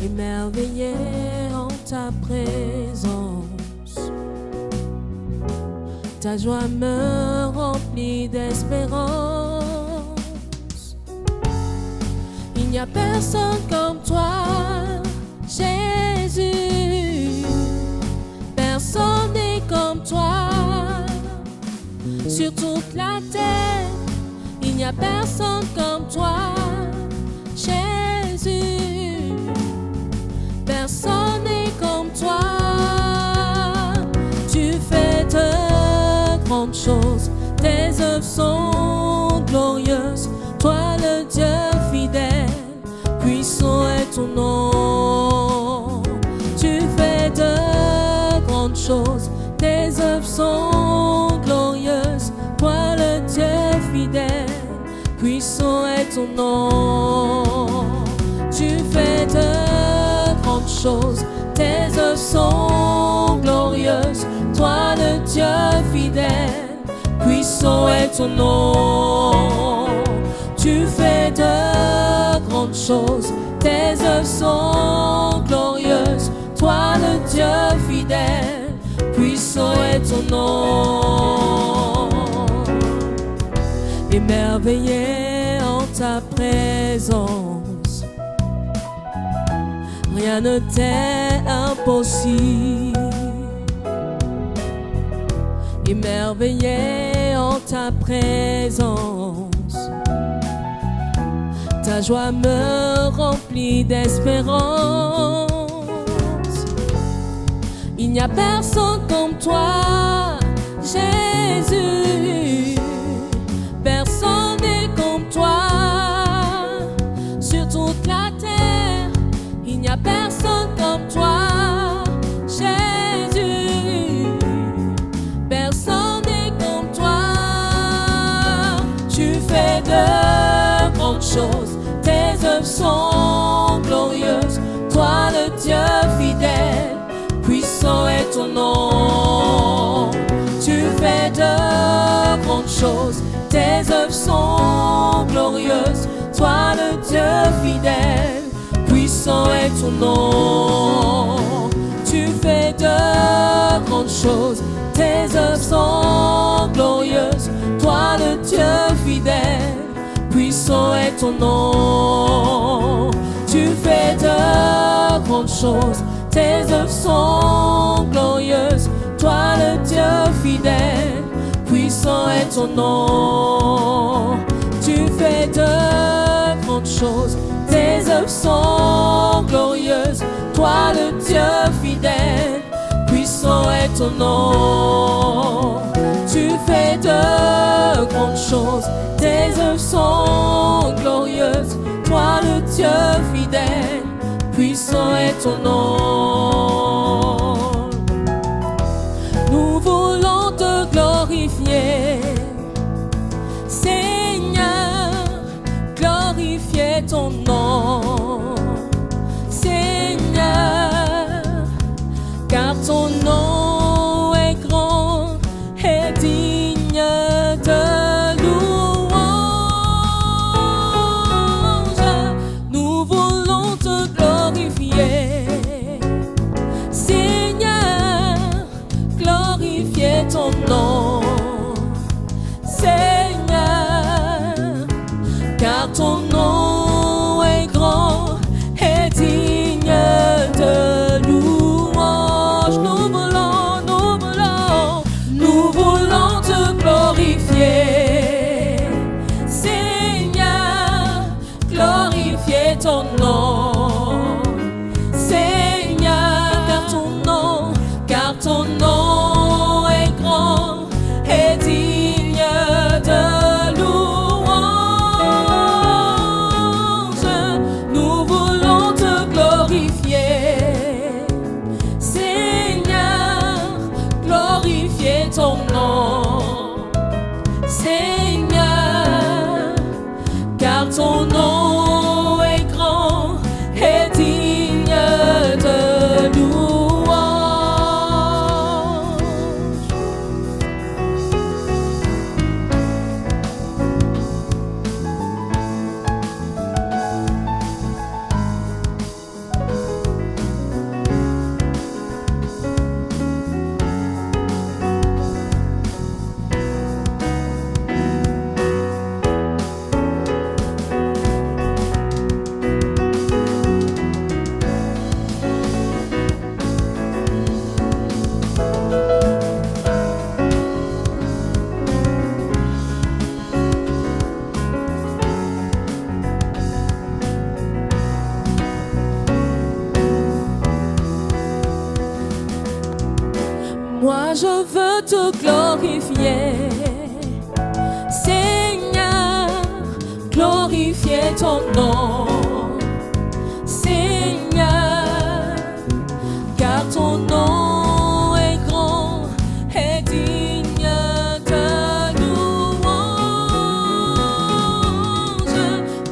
émerveillé en ta présence. Ta joie me remplit d'espérance. Il n'y a personne comme toi, Jésus. Personne n'est comme toi. Sur toute la terre, il n'y a personne comme toi, Jésus. Personne n'est comme toi. Tu fais de grandes choses, tes œuvres sont glorieuses. Toi le Dieu fidèle, puissant est ton nom. Tu fais de grandes choses, tes œuvres sont glorieuses. Toi le Dieu fidèle, puissant est ton nom. Tu fais de grandes choses, tes œuvres sont glorieuses. Toi le Dieu fidèle, puissant est ton nom. Tu fais de grandes choses, tes œuvres sont glorieuses. Toi le Dieu fidèle, puissant est ton nom. Émerveillé en ta présence, rien ne t'est impossible. Émerveillé en ta présence, ta joie me remplit d'espérance. Il n'y a personne comme toi, Jésus. Personne n'est comme toi. Sur toute la terre, il n'y a personne comme toi, Jésus. Personne n'est comme toi. Tu fais de grandes choses, tes œuvres sont glorieuses. Toi le Dieu fidèle, puissant est ton nom. Tu fais de grandes choses, tes œuvres sont glorieuses. Toi le Dieu fidèle, puissant est ton nom. Tu fais de grandes choses, tes œuvres sont glorieuses. Toi le Dieu fidèle, puissant est ton nom. Tu fais de grandes choses, tes œuvres sont glorieuses. Toi le Dieu fidèle, puissant est ton nom. Tu fais de grandes choses, tes œuvres sont glorieuses. Toi le Dieu fidèle, puissant est ton nom. Tu fais de grandes choses, tes œuvres sont glorieuses. Toi le Dieu fidèle, puissant est ton nom. Nous voulons te glorifier, Seigneur, glorifier ton nom, Seigneur, car ton nom est grand et digne de louange. Nous voulons te glorifier, je veux te glorifier. Seigneur, glorifier ton nom. Seigneur, car ton nom est grand et digne de louange.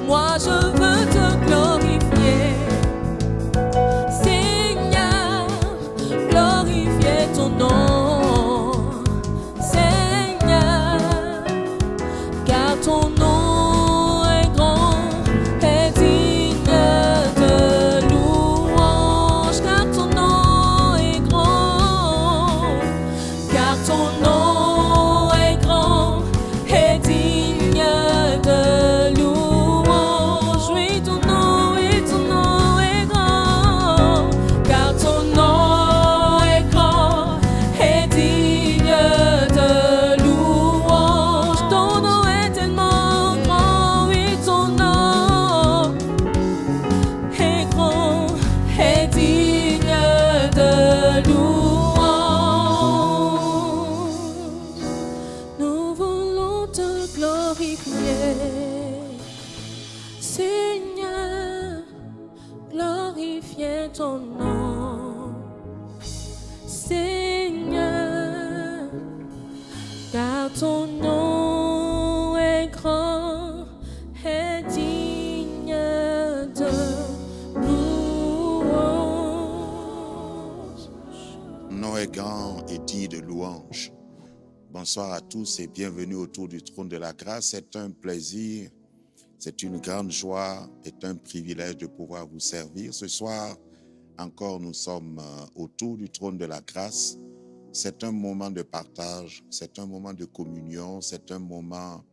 Moi je veux te glorifier. Seigneur, glorifier ton nom. Seigneur, car ton nom est grand et digne de louange. Car ton nom est grand, car ton nom est grand et digne de louange. Oui, ton nom est grand, car ton nom est grand et digne de louange. Ton nom est tellement grand, oui, ton nom est grand et digne de louange. Nous voulons te glorifier. Seigneur, glorifier ton nom. Seigneur, car ton nom est grand et digne de louange. Nom est grand et digne de louange. Bonsoir à tous et bienvenue autour du trône de la grâce. C'est un plaisir, c'est une grande joie et un privilège de pouvoir vous servir. Ce soir, encore, nous sommes autour du trône de la grâce. C'est un moment de partage, c'est un moment de communion, c'est un moment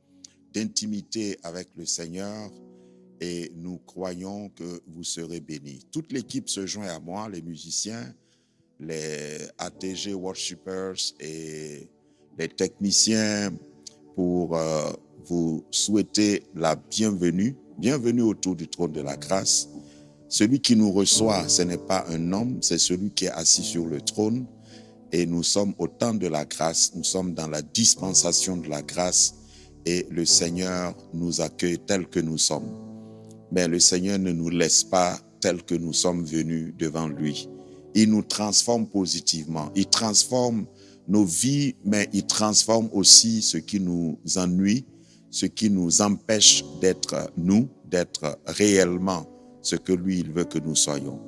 d'intimité avec le Seigneur et nous croyons que vous serez bénis. Toute l'équipe se joint à moi, les musiciens, les ATG Worshipers et les techniciens pour vous souhaiter la bienvenue. Bienvenue autour du trône de la grâce. Celui qui nous reçoit, ce n'est pas un homme, c'est celui qui est assis sur le trône. Et nous sommes au temps de la grâce, nous sommes dans la dispensation de la grâce et le Seigneur nous accueille tel que nous sommes. Mais le Seigneur ne nous laisse pas tel que nous sommes venus devant lui. Il nous transforme positivement, il transforme nos vies, mais il transforme aussi ce qui nous ennuie, ce qui nous empêche d'être nous, d'être réellement ce que lui, il veut que nous soyons.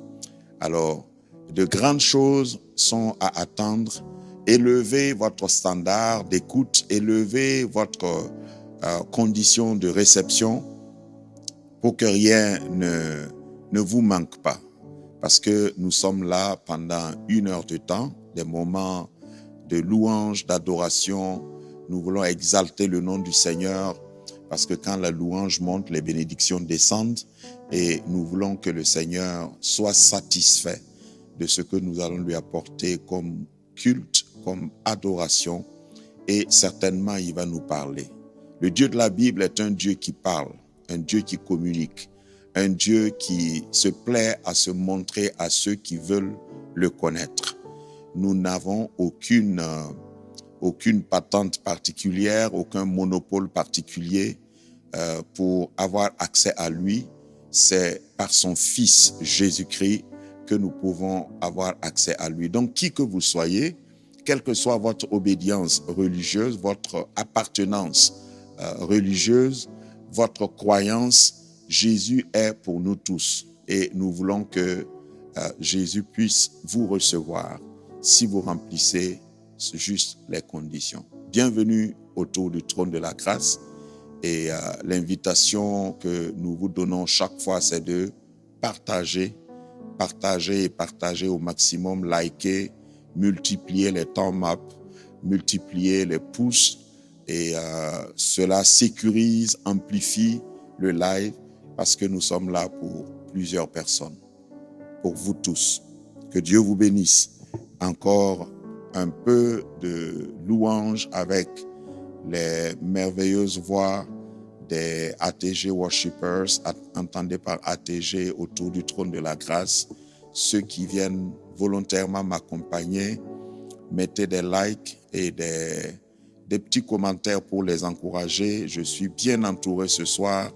Alors, de grandes choses sont à attendre. Élevez votre standard d'écoute, élevez votre condition de réception pour que rien ne vous manque pas. Parce que nous sommes là pendant 1 heure de temps, des moments de louange, d'adoration. Nous voulons exalter le nom du Seigneur parce que quand la louange monte, les bénédictions descendent et nous voulons que le Seigneur soit satisfait de ce que nous allons lui apporter comme culte, comme adoration et certainement il va nous parler. Le Dieu de la Bible est un Dieu qui parle, un Dieu qui communique, un Dieu qui se plaît à se montrer à ceux qui veulent le connaître. Nous n'avons aucune patente particulière, aucun monopole particulier pour avoir accès à lui. C'est par son Fils Jésus-Christ que nous pouvons avoir accès à lui. Donc, qui que vous soyez, quelle que soit votre obédience religieuse, votre appartenance religieuse, votre croyance, Jésus est pour nous tous. Et nous voulons que Jésus puisse vous recevoir si vous remplissez juste les conditions. Bienvenue autour du trône de la grâce. Et l'invitation que nous vous donnons chaque fois, c'est de partager au maximum, liker, multiplier les temps maps, multiplier les pouces et cela sécurise, amplifie le live parce que nous sommes là pour plusieurs personnes, pour vous tous. Que Dieu vous bénisse. Encore un peu de louange avec les merveilleuses voix des ATG Worshipers, entendez par ATG autour du trône de la grâce, ceux qui viennent volontairement m'accompagner mettez des likes et des petits commentaires pour les encourager. Je suis bien entouré ce soir.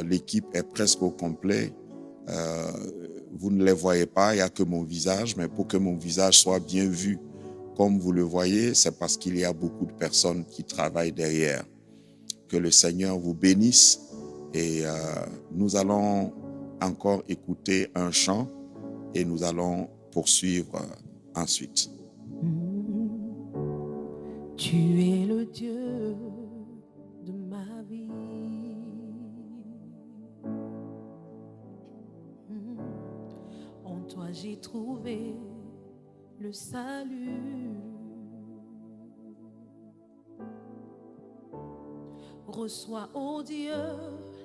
L'équipe est presque au complet. Vous ne les voyez pas, il n'y a que mon visage, mais pour que mon visage soit bien vu comme vous le voyez, c'est parce qu'il y a beaucoup de personnes qui travaillent derrière. Que le Seigneur vous bénisse et nous allons encore écouter un chant et nous allons poursuivre ensuite. Tu es le Dieu de ma vie. En toi j'ai trouvé le salut. Reçois, ô Dieu,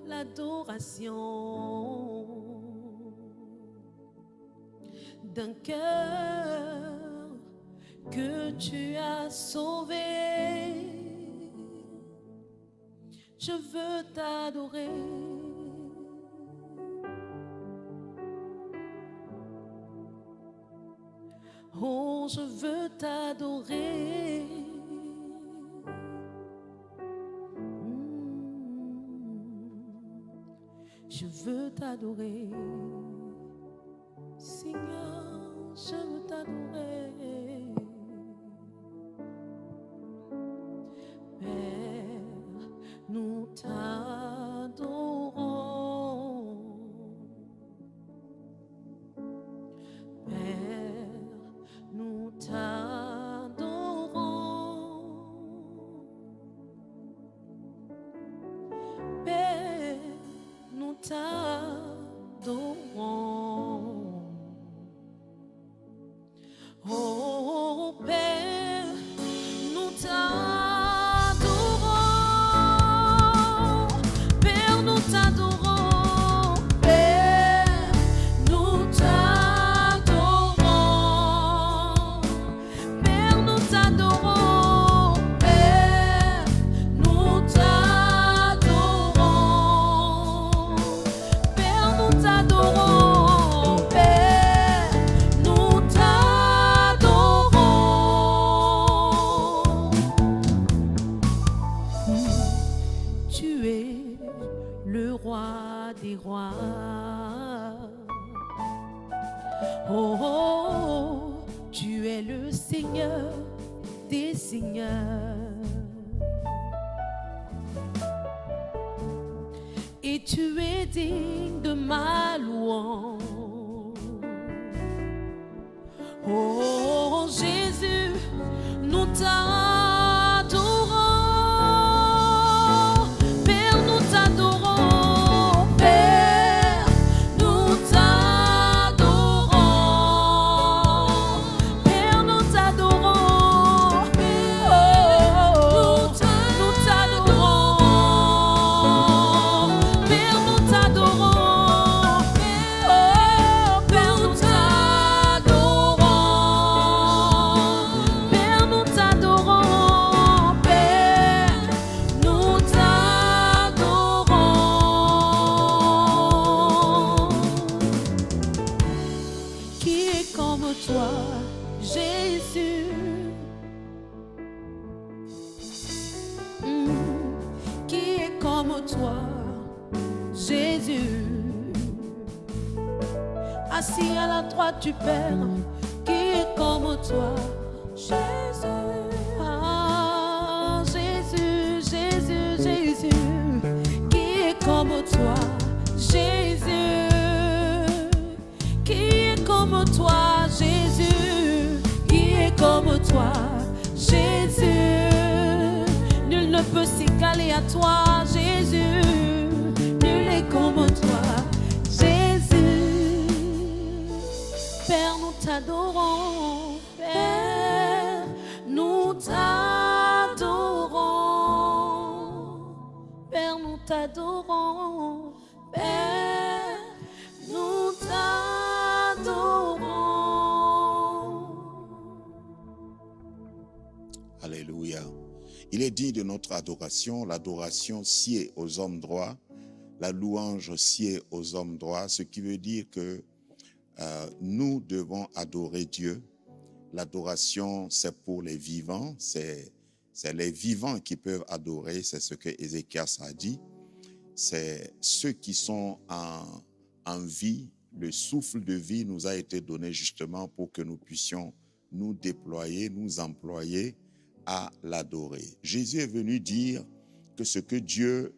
l'adoration d'un cœur que tu as sauvé. Je veux t'adorer. Oh, je veux t'adorer. Je veux t'adorer. Seigneur, je veux t'adorer. Père, nous t'adorons. Père, nous t'adorons. Père, nous t'adorons. Oh Père, nous t'adorons. Père, nous t'adorons. Père, nous t'adorons. Père, nous t'adorons. Père, nous t'adorons. Père, nous t'adorons. Père, nous t'adorons. Tu es le roi des rois. Oh, oh, oh, tu es le Seigneur des seigneurs. Et tu es digne de ma louange. Oh Jésus, nous t'adorons. Père, nous t'adorons. Père, nous t'adorons. Père, nous t'adorons. Oh, nous t'adorons. Père, nous t'adorons. Oh, Père, nous t'adorons. Père, nous t'adorons. Père, nous t'adorons. Qui est comme toi, Jésus? Qui est comme toi, Jésus? Assis à la droite du Père, qui est comme toi, Jésus? Ah, Jésus, Jésus, Jésus, qui est comme toi, Jésus? Qui est comme toi, Jésus? Qui est comme toi, Jésus? Nul ne peut s'égaler à toi, Jésus. Nul est comme toi, Jésus. Père, nous t'adorons. Père, nous t'adorons. Père, nous t'adorons. Père, nous t'adorons. Alléluia. Il est digne de notre adoration. L'adoration sied aux hommes droits. La louange sied aux hommes droits. Ce qui veut dire que nous devons adorer Dieu L'adoration, c'est pour les vivants, c'est les vivants qui peuvent adorer, c'est ce que Ézéchias a dit. C'est ceux qui sont en vie. Le souffle de vie nous a été donné justement pour que nous puissions nous déployer, nous employer à l'adorer. Jésus est venu dire que ce que Dieu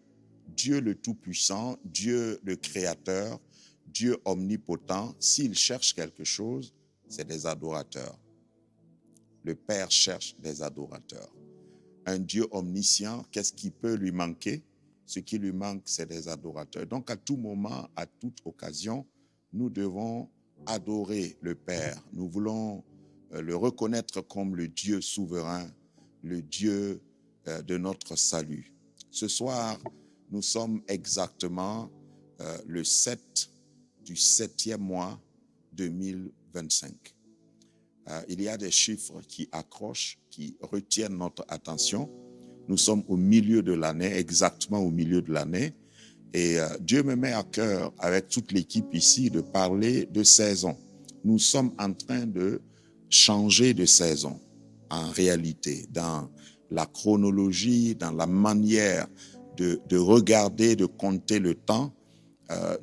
le Tout-Puissant, Dieu le Créateur, Dieu omnipotent, s'il cherche quelque chose, c'est des adorateurs. Le Père cherche des adorateurs. Un Dieu omniscient, qu'est-ce qui peut lui manquer? Ce qui lui manque, c'est des adorateurs. Donc, à tout moment, à toute occasion, nous devons adorer le Père. Nous voulons le reconnaître comme le Dieu souverain, le Dieu de notre salut. Ce soir, nous sommes exactement le 7 du 7e mois 2025. Il y a des chiffres qui accrochent, qui retiennent notre attention. Nous sommes au milieu de l'année, exactement au milieu de l'année. Et Dieu me met à cœur, avec toute l'équipe ici, de parler de saison. Nous sommes en train de changer de saison, en réalité, dans la chronologie, dans la manière de regarder, de compter le temps.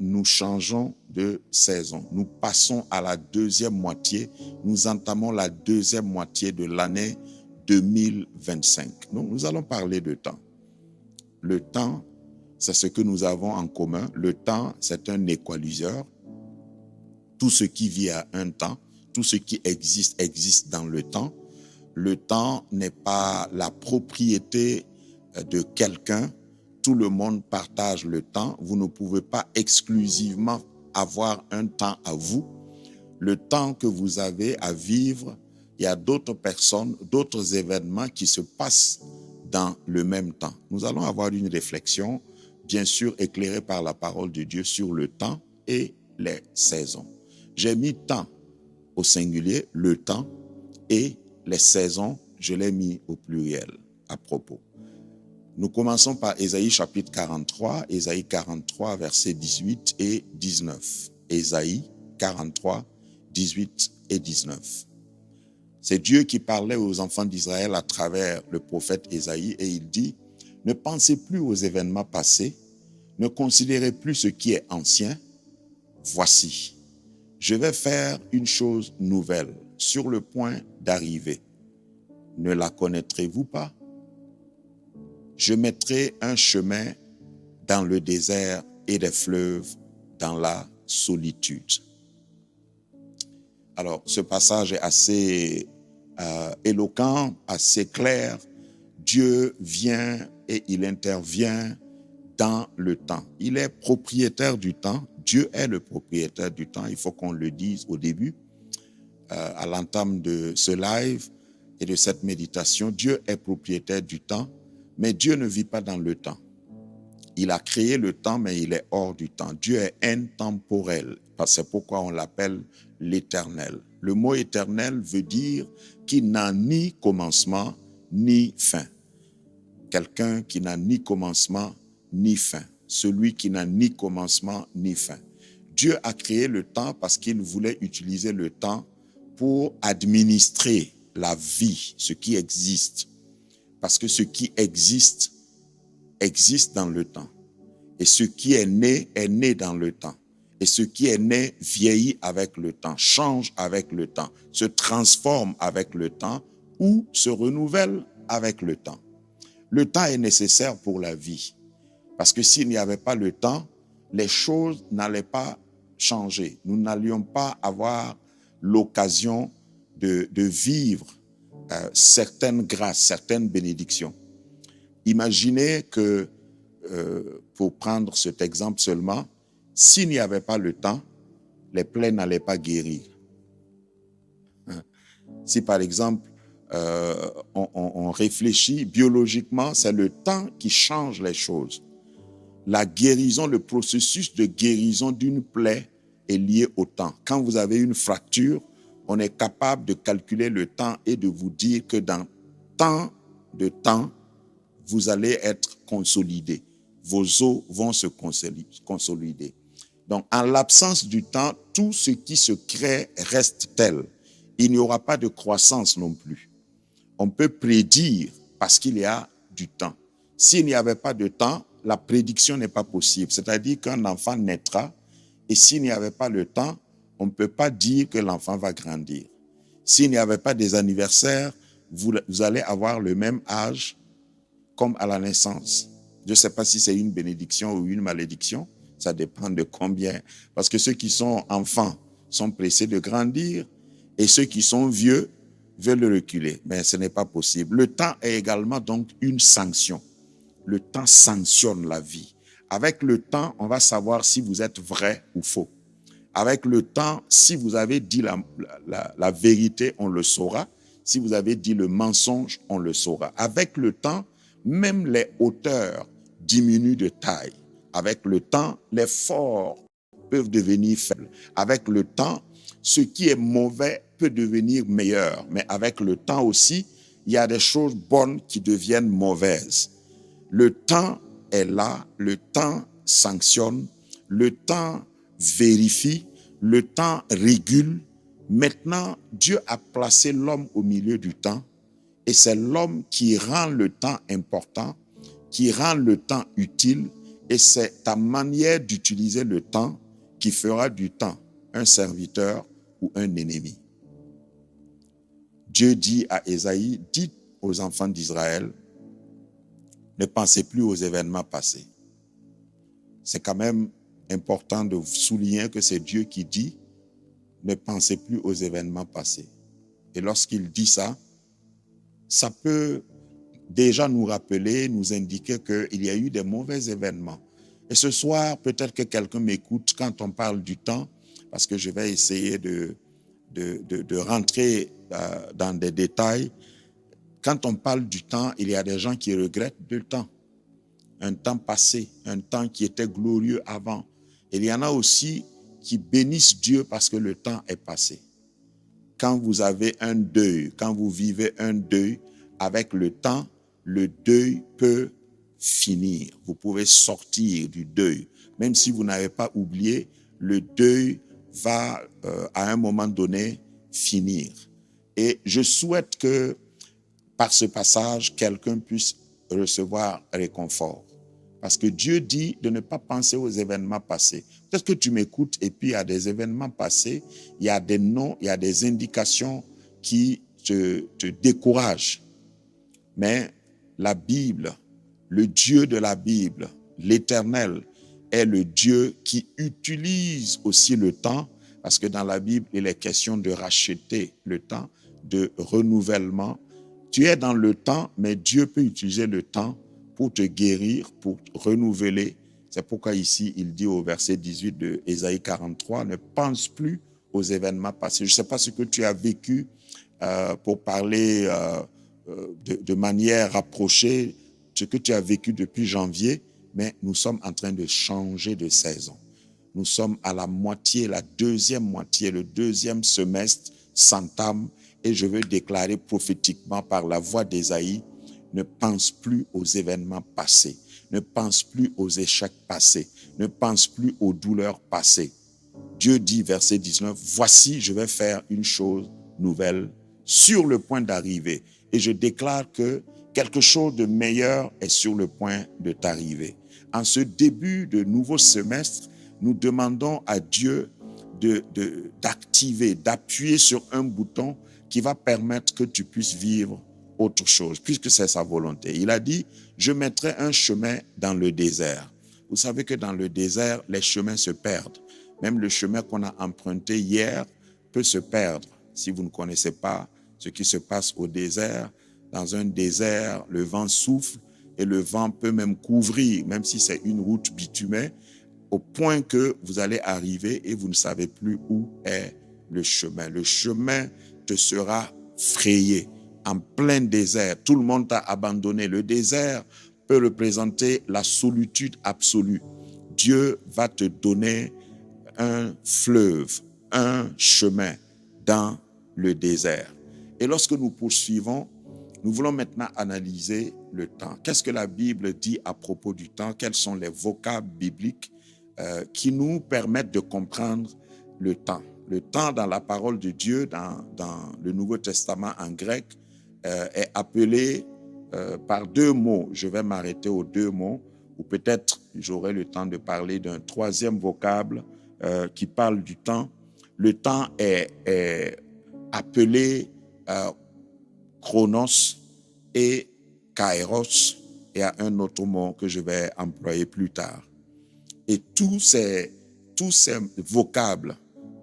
Nous changeons de saison. Nous passons à la deuxième moitié. Nous entamons la deuxième moitié de l'année 2025. Donc, nous allons parler de temps. Le temps, c'est ce que nous avons en commun. Le temps, c'est un équaliseur. Tout ce qui vit a un temps. Tout ce qui existe, existe dans le temps. Le temps n'est pas la propriété de quelqu'un. Tout le monde partage le temps. Vous ne pouvez pas exclusivement avoir un temps à vous. Le temps que vous avez à vivre, il y a d'autres personnes, d'autres événements qui se passent dans le même temps. Nous allons avoir une réflexion, bien sûr éclairée par la parole de Dieu sur le temps et les saisons. J'ai mis temps au singulier, le temps, et les saisons, je l'ai mis au pluriel à propos. Nous commençons par Ésaïe chapitre 43, Ésaïe 43, versets 18 et 19. Ésaïe 43, 18 et 19. C'est Dieu qui parlait aux enfants d'Israël à travers le prophète Ésaïe et il dit « Ne pensez plus aux événements passés, ne considérez plus ce qui est ancien. Voici, je vais faire une chose nouvelle sur le point d'arriver. Ne la connaîtrez-vous pas? Je mettrai un chemin dans le désert et des fleuves dans la solitude. » Alors, ce passage est assez éloquent, assez clair. Dieu vient et il intervient dans le temps. Il est propriétaire du temps. Dieu est le propriétaire du temps. Il faut qu'on le dise au début, à l'entame de ce live et de cette méditation. Dieu est propriétaire du temps, mais Dieu ne vit pas dans le temps. Il a créé le temps, mais il est hors du temps. Dieu est intemporel. C'est pourquoi on l'appelle l'éternel. Le mot éternel veut dire qu'il n'a ni commencement ni fin. Quelqu'un qui n'a ni commencement ni fin. Celui qui n'a ni commencement ni fin. Dieu a créé le temps parce qu'il voulait utiliser le temps pour administrer la vie, ce qui existe. Parce que ce qui existe, existe dans le temps. Et ce qui est né dans le temps. Et ce qui est né vieillit avec le temps, change avec le temps, se transforme avec le temps ou se renouvelle avec le temps. Le temps est nécessaire pour la vie. Parce que s'il n'y avait pas le temps, les choses n'allaient pas changer. Nous n'allions pas avoir l'occasion de vivre certaines grâces, certaines bénédictions. Imaginez que, pour prendre cet exemple seulement, s'il n'y avait pas le temps, les plaies n'allaient pas guérir. Si par exemple, on réfléchit biologiquement, c'est le temps qui change les choses. La guérison, le processus de guérison d'une plaie est lié au temps. Quand vous avez une fracture, on est capable de calculer le temps et de vous dire que dans tant de temps, vous allez être consolidé. Vos os vont se consolider. Donc, en l'absence du temps, tout ce qui se crée reste tel. il n'y aura pas de croissance non plus. On peut prédire parce qu'il y a du temps. S'il n'y avait pas de temps, la prédiction n'est pas possible. C'est-à-dire qu'un enfant naîtra et s'il n'y avait pas le temps, on ne peut pas dire que l'enfant va grandir. S'il n'y avait pas des anniversaires, vous allez avoir le même âge comme à la naissance. Je ne sais pas si c'est une bénédiction ou une malédiction. Ça dépend de combien. Parce que ceux qui sont enfants sont pressés de grandir et ceux qui sont vieux veulent reculer. Mais ce n'est pas possible. Le temps est également donc une sanction. Le temps sanctionne la vie. Avec le temps, on va savoir si vous êtes vrai ou faux. Avec le temps, si vous avez dit la vérité, on le saura. Si vous avez dit le mensonge, on le saura. Avec le temps, même les hauteurs diminuent de taille. Avec le temps, les forts peuvent devenir faibles. Avec le temps, ce qui est mauvais peut devenir meilleur. Mais avec le temps aussi, il y a des choses bonnes qui deviennent mauvaises. Le temps est là, le temps sanctionne, le temps vérifie, le temps régule. Maintenant, Dieu a placé l'homme au milieu du temps et c'est l'homme qui rend le temps important, qui rend le temps utile et c'est ta manière d'utiliser le temps qui fera du temps un serviteur ou un ennemi. Dieu dit à Ésaïe, dites aux enfants d'Israël, ne pensez plus aux événements passés. C'est quand même important de souligner que c'est Dieu qui dit, ne pensez plus aux événements passés. Et lorsqu'il dit ça, ça peut déjà nous rappeler, nous indiquer qu'il y a eu des mauvais événements. Et ce soir, peut-être que quelqu'un m'écoute quand on parle du temps, parce que je vais essayer de rentrer dans des détails. Quand on parle du temps, il y a des gens qui regrettent le temps. Un temps passé, un temps qui était glorieux avant. Il y en a aussi qui bénissent Dieu parce que le temps est passé. Quand vous avez un deuil, quand vous vivez un deuil, avec le temps, le deuil peut finir. Vous pouvez sortir du deuil. Même si vous n'avez pas oublié, le deuil va, à un moment donné, finir. Et je souhaite que, par ce passage, quelqu'un puisse recevoir réconfort. Parce que Dieu dit de ne pas penser aux événements passés. Peut-être que tu m'écoutes et puis il y a des événements passés, il y a des noms, il y a des indications qui te découragent. Mais la Bible, le Dieu de la Bible, l'Éternel, est le Dieu qui utilise aussi le temps, parce que dans la Bible, il est question de racheter le temps, de renouvellement. Tu es dans le temps, mais Dieu peut utiliser le temps pour te guérir, pour renouveler. C'est pourquoi ici, il dit au verset 18 de Ésaïe 43, ne pense plus aux événements passés. Je ne sais pas ce que tu as vécu pour parler de manière rapprochée, ce que tu as vécu depuis janvier, mais nous sommes en train de changer de saison. Nous sommes à la moitié, la deuxième moitié, le deuxième semestre s'entame et je veux déclarer prophétiquement par la voix d'Ésaïe, ne pense plus aux événements passés, ne pense plus aux échecs passés, ne pense plus aux douleurs passées. Dieu dit, verset 19, voici, je vais faire une chose nouvelle sur le point d'arriver. Et je déclare que quelque chose de meilleur est sur le point de t'arriver. En ce début de nouveau semestre, nous demandons à Dieu d'activer, d'appuyer sur un bouton qui va permettre que tu puisses vivre autre chose, puisque c'est sa volonté. Il a dit, je mettrai un chemin dans le désert. Vous savez que dans le désert, les chemins se perdent. Même le chemin qu'on a emprunté hier peut se perdre. Si vous ne connaissez pas ce qui se passe au désert, dans un désert, le vent souffle et le vent peut même couvrir, même si c'est une route bitumée, au point que vous allez arriver et vous ne savez plus où est le chemin. Le chemin te sera frayé. En plein désert, tout le monde t'a abandonné. Le désert peut représenter la solitude absolue. Dieu va te donner un fleuve, un chemin dans le désert. Et lorsque nous poursuivons, nous voulons maintenant analyser le temps. Qu'est-ce que la Bible dit à propos du temps? Quels sont les vocables bibliques qui nous permettent de comprendre le temps? Le temps dans la parole de Dieu, dans le Nouveau Testament en grec, est appelé par deux mots. Je vais m'arrêter aux deux mots, ou peut-être j'aurai le temps de parler d'un troisième vocable qui parle du temps. Le temps est appelé chronos et kairos. Il y a un autre mot que je vais employer plus tard. Et tous ces vocables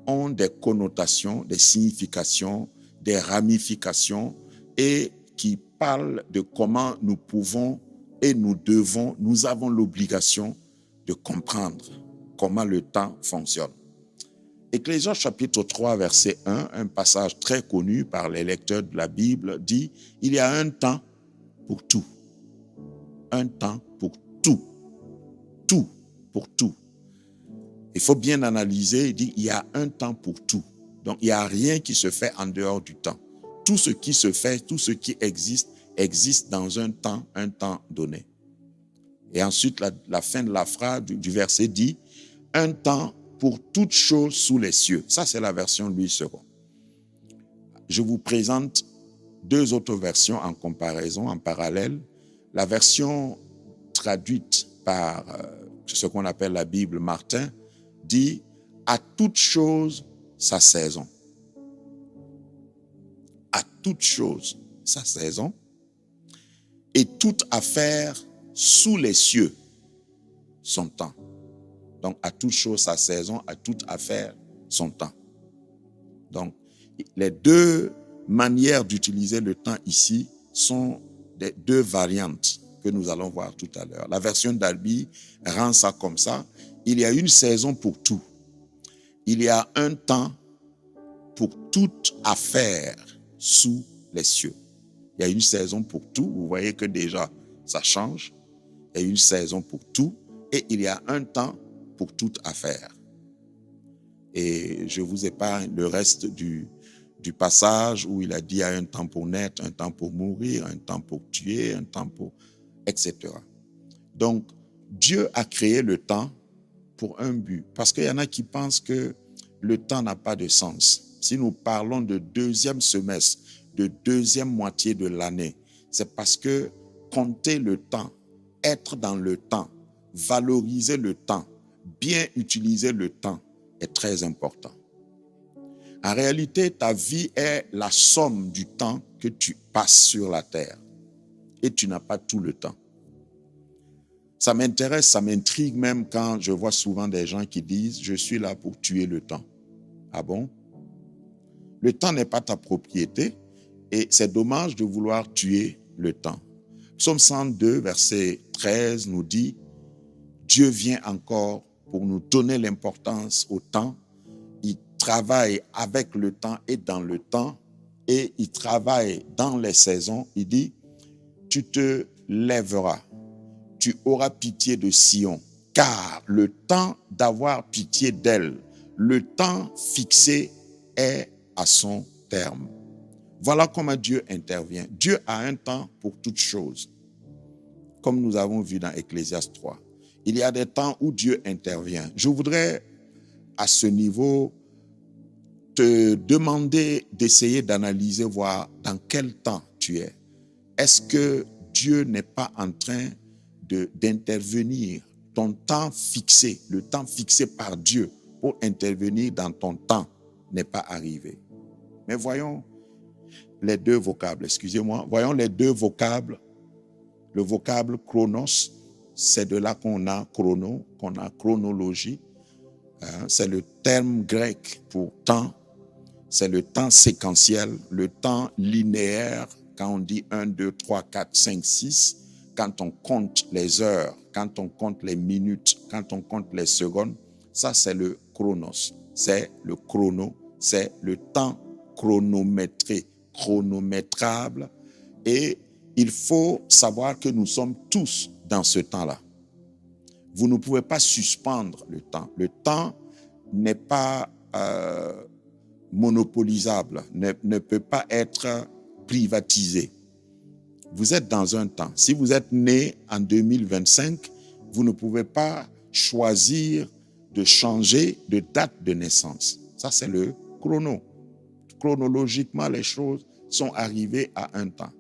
ont des connotations, des significations, des ramifications et qui parlent de comment nous pouvons et nous avons l'obligation de comprendre comment le temps fonctionne. Ecclésiaste chapitre 3, verset 1, un passage très connu par les lecteurs de la Bible, dit « Il y a un temps pour tout. Un temps pour tout. Tout pour tout. » Il faut bien analyser, il dit « Il y a un temps pour tout. » Donc, il n'y a rien qui se fait en dehors du temps. Tout ce qui se fait, tout ce qui existe dans un temps donné. Et ensuite, la fin de la phrase du verset dit « Un temps pour toutes choses sous les cieux. » Ça, c'est la version Louis II. Je vous présente deux autres versions en comparaison, en parallèle. La version traduite par ce qu'on appelle la Bible Martin dit « À toute chose sa saison. » À toute chose sa saison. Et toute affaire sous les cieux son temps. Donc, à toute chose sa saison, à toute affaire son temps. Donc, les deux manières d'utiliser le temps ici sont des deux variantes que nous allons voir tout à l'heure. La version d'Albi rend ça comme ça. Il y a une saison pour tout. Il y a un temps pour toute affaire sous les cieux. Il y a une saison pour tout. Vous voyez que déjà, ça change. Il y a une saison pour tout. Et il y a un temps pour toute affaire. Et je vous épargne le reste du passage où il a dit il y a un temps pour naître, un temps pour mourir, un temps pour tuer, un temps pour... etc. Donc, Dieu a créé le temps pour un but. Parce qu'il y en a qui pensent que le temps n'a pas de sens. Si nous parlons de deuxième semestre, de deuxième moitié de l'année, c'est parce que compter le temps, être dans le temps, valoriser le temps, bien utiliser le temps est très important. En réalité, ta vie est la somme du temps que tu passes sur la terre. Et tu n'as pas tout le temps. Ça m'intéresse, ça m'intrigue même quand je vois souvent des gens qui disent « Je suis là pour tuer le temps ». Ah bon? Le temps n'est pas ta propriété et c'est dommage de vouloir tuer le temps. Psaume 102, verset 13 nous dit « Dieu vient encore pour nous donner l'importance au temps. Il travaille avec le temps et dans le temps et il travaille dans les saisons. » Il dit « Tu te lèveras, tu auras pitié de Sion, car le temps d'avoir pitié d'elle, le temps fixé est à son terme. » Voilà comment Dieu intervient. Dieu a un temps pour toutes choses, comme nous avons vu dans Ecclésiaste 3. Il y a des temps où Dieu intervient. Je voudrais, à ce niveau, te demander d'essayer d'analyser, voir dans quel temps tu es. Est-ce que Dieu n'est pas en train d'intervenir? Ton temps fixé, le temps fixé par Dieu pour intervenir dans ton temps n'est pas arrivé. Mais voyons les deux vocables, voyons les deux vocables. Le vocable chronos, c'est de là qu'on a chrono, qu'on a chronologie. C'est le terme grec pour temps. C'est le temps séquentiel, le temps linéaire. Quand on dit 1, 2, 3, 4, 5, 6, quand on compte les heures, quand on compte les minutes, quand on compte les secondes, ça c'est le chronos. C'est le chrono, c'est le temps chronométré, chronométrable. Et il faut savoir que nous sommes tous dans ce temps-là. Vous ne pouvez pas suspendre le temps. Le temps n'est pas monopolisable, ne peut pas être privatisé. Vous êtes dans un temps. Si vous êtes né en 2025, vous ne pouvez pas choisir de changer de date de naissance. Ça, c'est le chrono. Chronologiquement, les choses sont arrivées à un temps.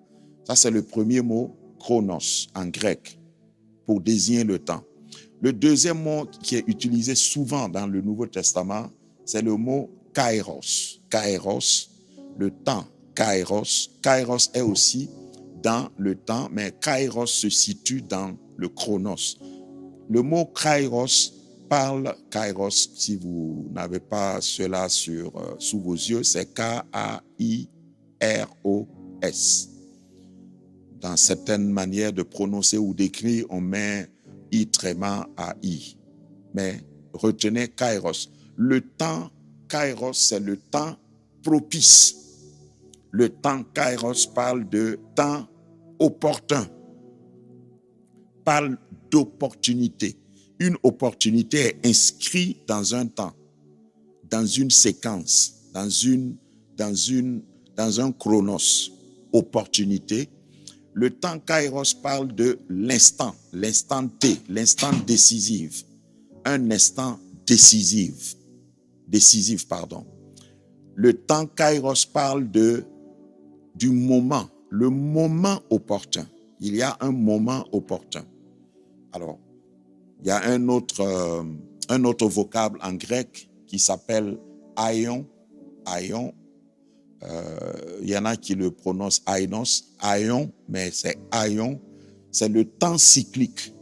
Ça, c'est le premier mot, chronos, en grec, pour désigner le temps. Le deuxième mot qui est utilisé souvent dans le Nouveau Testament, c'est le mot kairos. Kairos, le temps. Kairos. Kairos est aussi dans le temps, mais kairos se situe dans le chronos. Le mot kairos parle, kairos, si vous n'avez pas cela sous vos yeux, c'est K-A-I-R-O-S. Dans certaines manières de prononcer ou d'écrire, on met I tréma à I. Mais retenez kairos. Le temps kairos, c'est le temps propice. Le temps kairos parle de temps opportun, parle d'opportunité. Une opportunité est inscrite dans un temps, dans une séquence, dans un chronos. Opportunité. Le temps kairos parle de l'instant T, l'instant décisif. Un instant décisif. Le temps kairos parle du moment, le moment opportun. Il y a un moment opportun. Alors, il y a un autre vocable en grec qui s'appelle aion. Aion. Il y en a qui le prononcent ainos, aion, mais c'est aion. C'est le temps cyclique.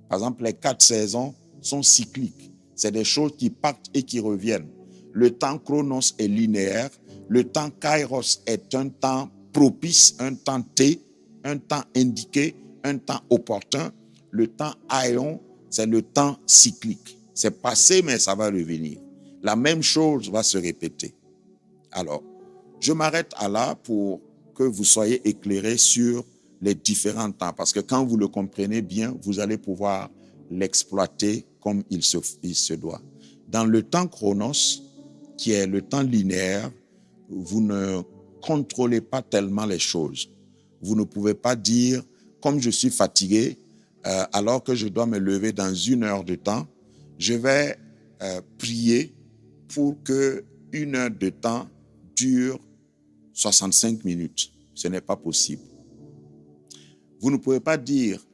Par exemple, les 4 saisons sont cycliques. C'est des choses qui partent et qui reviennent. Le temps chronos est linéaire. Le temps kairos est un temps propice, un temps T, un temps indiqué, un temps opportun. Le temps aion, c'est le temps cyclique. C'est passé, mais ça va revenir. La même chose va se répéter. Alors, je m'arrête à là pour que vous soyez éclairés sur les différents temps. Parce que quand vous le comprenez bien, vous allez pouvoir l'exploiter comme il se doit. Dans le temps chronos, qui est le temps linéaire, vous ne contrôlez pas tellement les choses. Vous ne pouvez pas dire, comme je suis fatigué, alors que je dois me lever dans 1 heure de temps, je vais prier pour que 1 heure de temps dure 65 minutes. Ce n'est pas possible. Vous ne pouvez pas dire,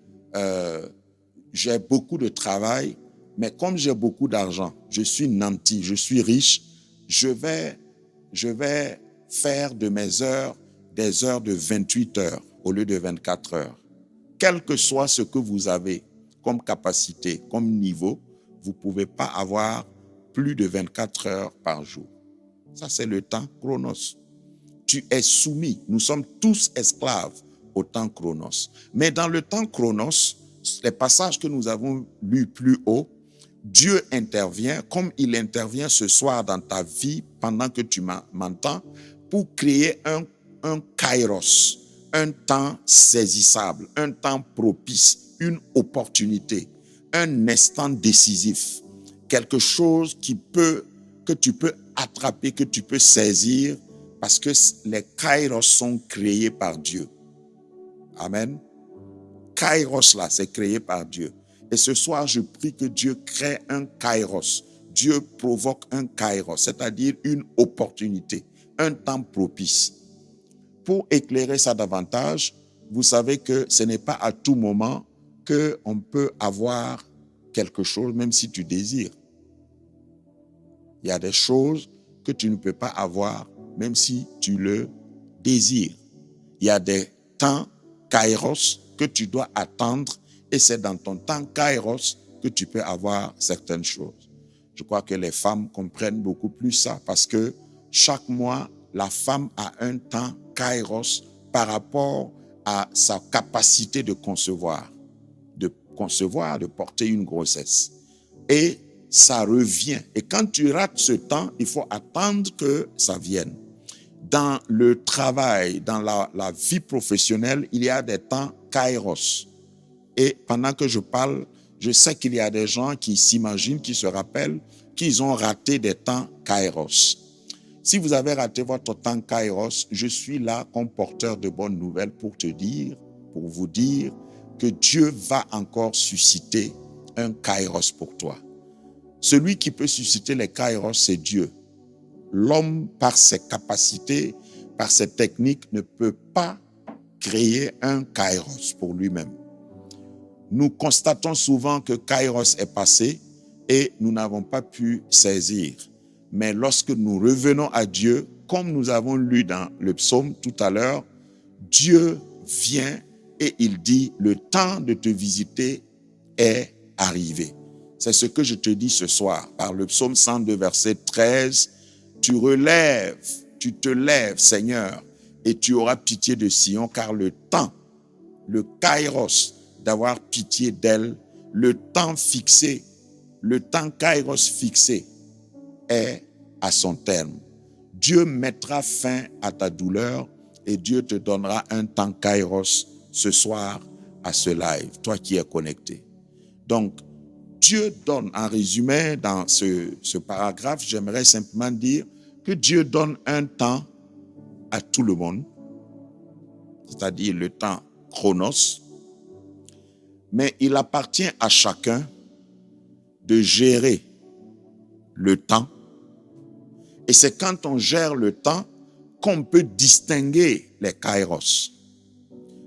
j'ai beaucoup de travail, mais comme j'ai beaucoup d'argent, je suis nanti, je suis riche, je vais faire de mes heures des heures de 28 heures au lieu de 24 heures. Quel que soit ce que vous avez comme capacité, comme niveau, vous ne pouvez pas avoir plus de 24 heures par jour. Ça, c'est le temps chronos. Tu es soumis. Nous sommes tous esclaves au temps chronos. Mais dans le temps chronos, les passages que nous avons lus plus haut, Dieu intervient comme il intervient ce soir dans ta vie pendant que tu m'entends pour créer un kairos, un temps saisissable, un temps propice, une opportunité, un instant décisif, quelque chose que tu peux attraper, que tu peux saisir parce que les kairos sont créés par Dieu. Amen. Kairos là, c'est créé par Dieu. Et ce soir, je prie que Dieu crée un kairos. Dieu provoque un kairos, c'est-à-dire une opportunité, un temps propice. Pour éclairer ça davantage, vous savez que ce n'est pas à tout moment qu'on peut avoir quelque chose, même si tu désires. Il y a des choses que tu ne peux pas avoir, même si tu le désires. Il y a des temps kairos que tu dois attendre et c'est dans ton temps kairos que tu peux avoir certaines choses. Je crois que les femmes comprennent beaucoup plus ça parce que chaque mois, la femme a un temps kairos par rapport à sa capacité de concevoir, de porter une grossesse. Et ça revient. Et quand tu rates ce temps, il faut attendre que ça vienne. Dans le travail, dans la vie professionnelle, il y a des temps kairos. Et pendant que je parle, je sais qu'il y a des gens qui s'imaginent, qui se rappellent qu'ils ont raté des temps kairos. Si vous avez raté votre temps kairos, je suis là comme porteur de bonnes nouvelles pour vous dire que Dieu va encore susciter un kairos pour toi. Celui qui peut susciter les kairos, c'est Dieu. l'homme, par ses capacités, par ses techniques, ne peut pas créer un kairos pour lui-même. Nous constatons souvent que kairos est passé et nous n'avons pas pu saisir. Mais lorsque nous revenons à Dieu, comme nous avons lu dans le psaume tout à l'heure, Dieu vient et il dit, le temps de te visiter est arrivé. C'est ce que je te dis ce soir, par le psaume 102, verset 13. Tu te lèves, Seigneur, et tu auras pitié de Sion, car le temps, le kairos, d'avoir pitié d'elle, le temps kairos fixé est à son terme. Dieu mettra fin à ta douleur et Dieu te donnera un temps kairos ce soir à ce live, toi qui es connecté. Donc, Dieu donne, en résumé, dans ce paragraphe, j'aimerais simplement dire que Dieu donne un temps à tout le monde, c'est-à-dire le temps chronos, mais il appartient à chacun de gérer le temps. Et c'est quand on gère le temps qu'on peut distinguer les kairos.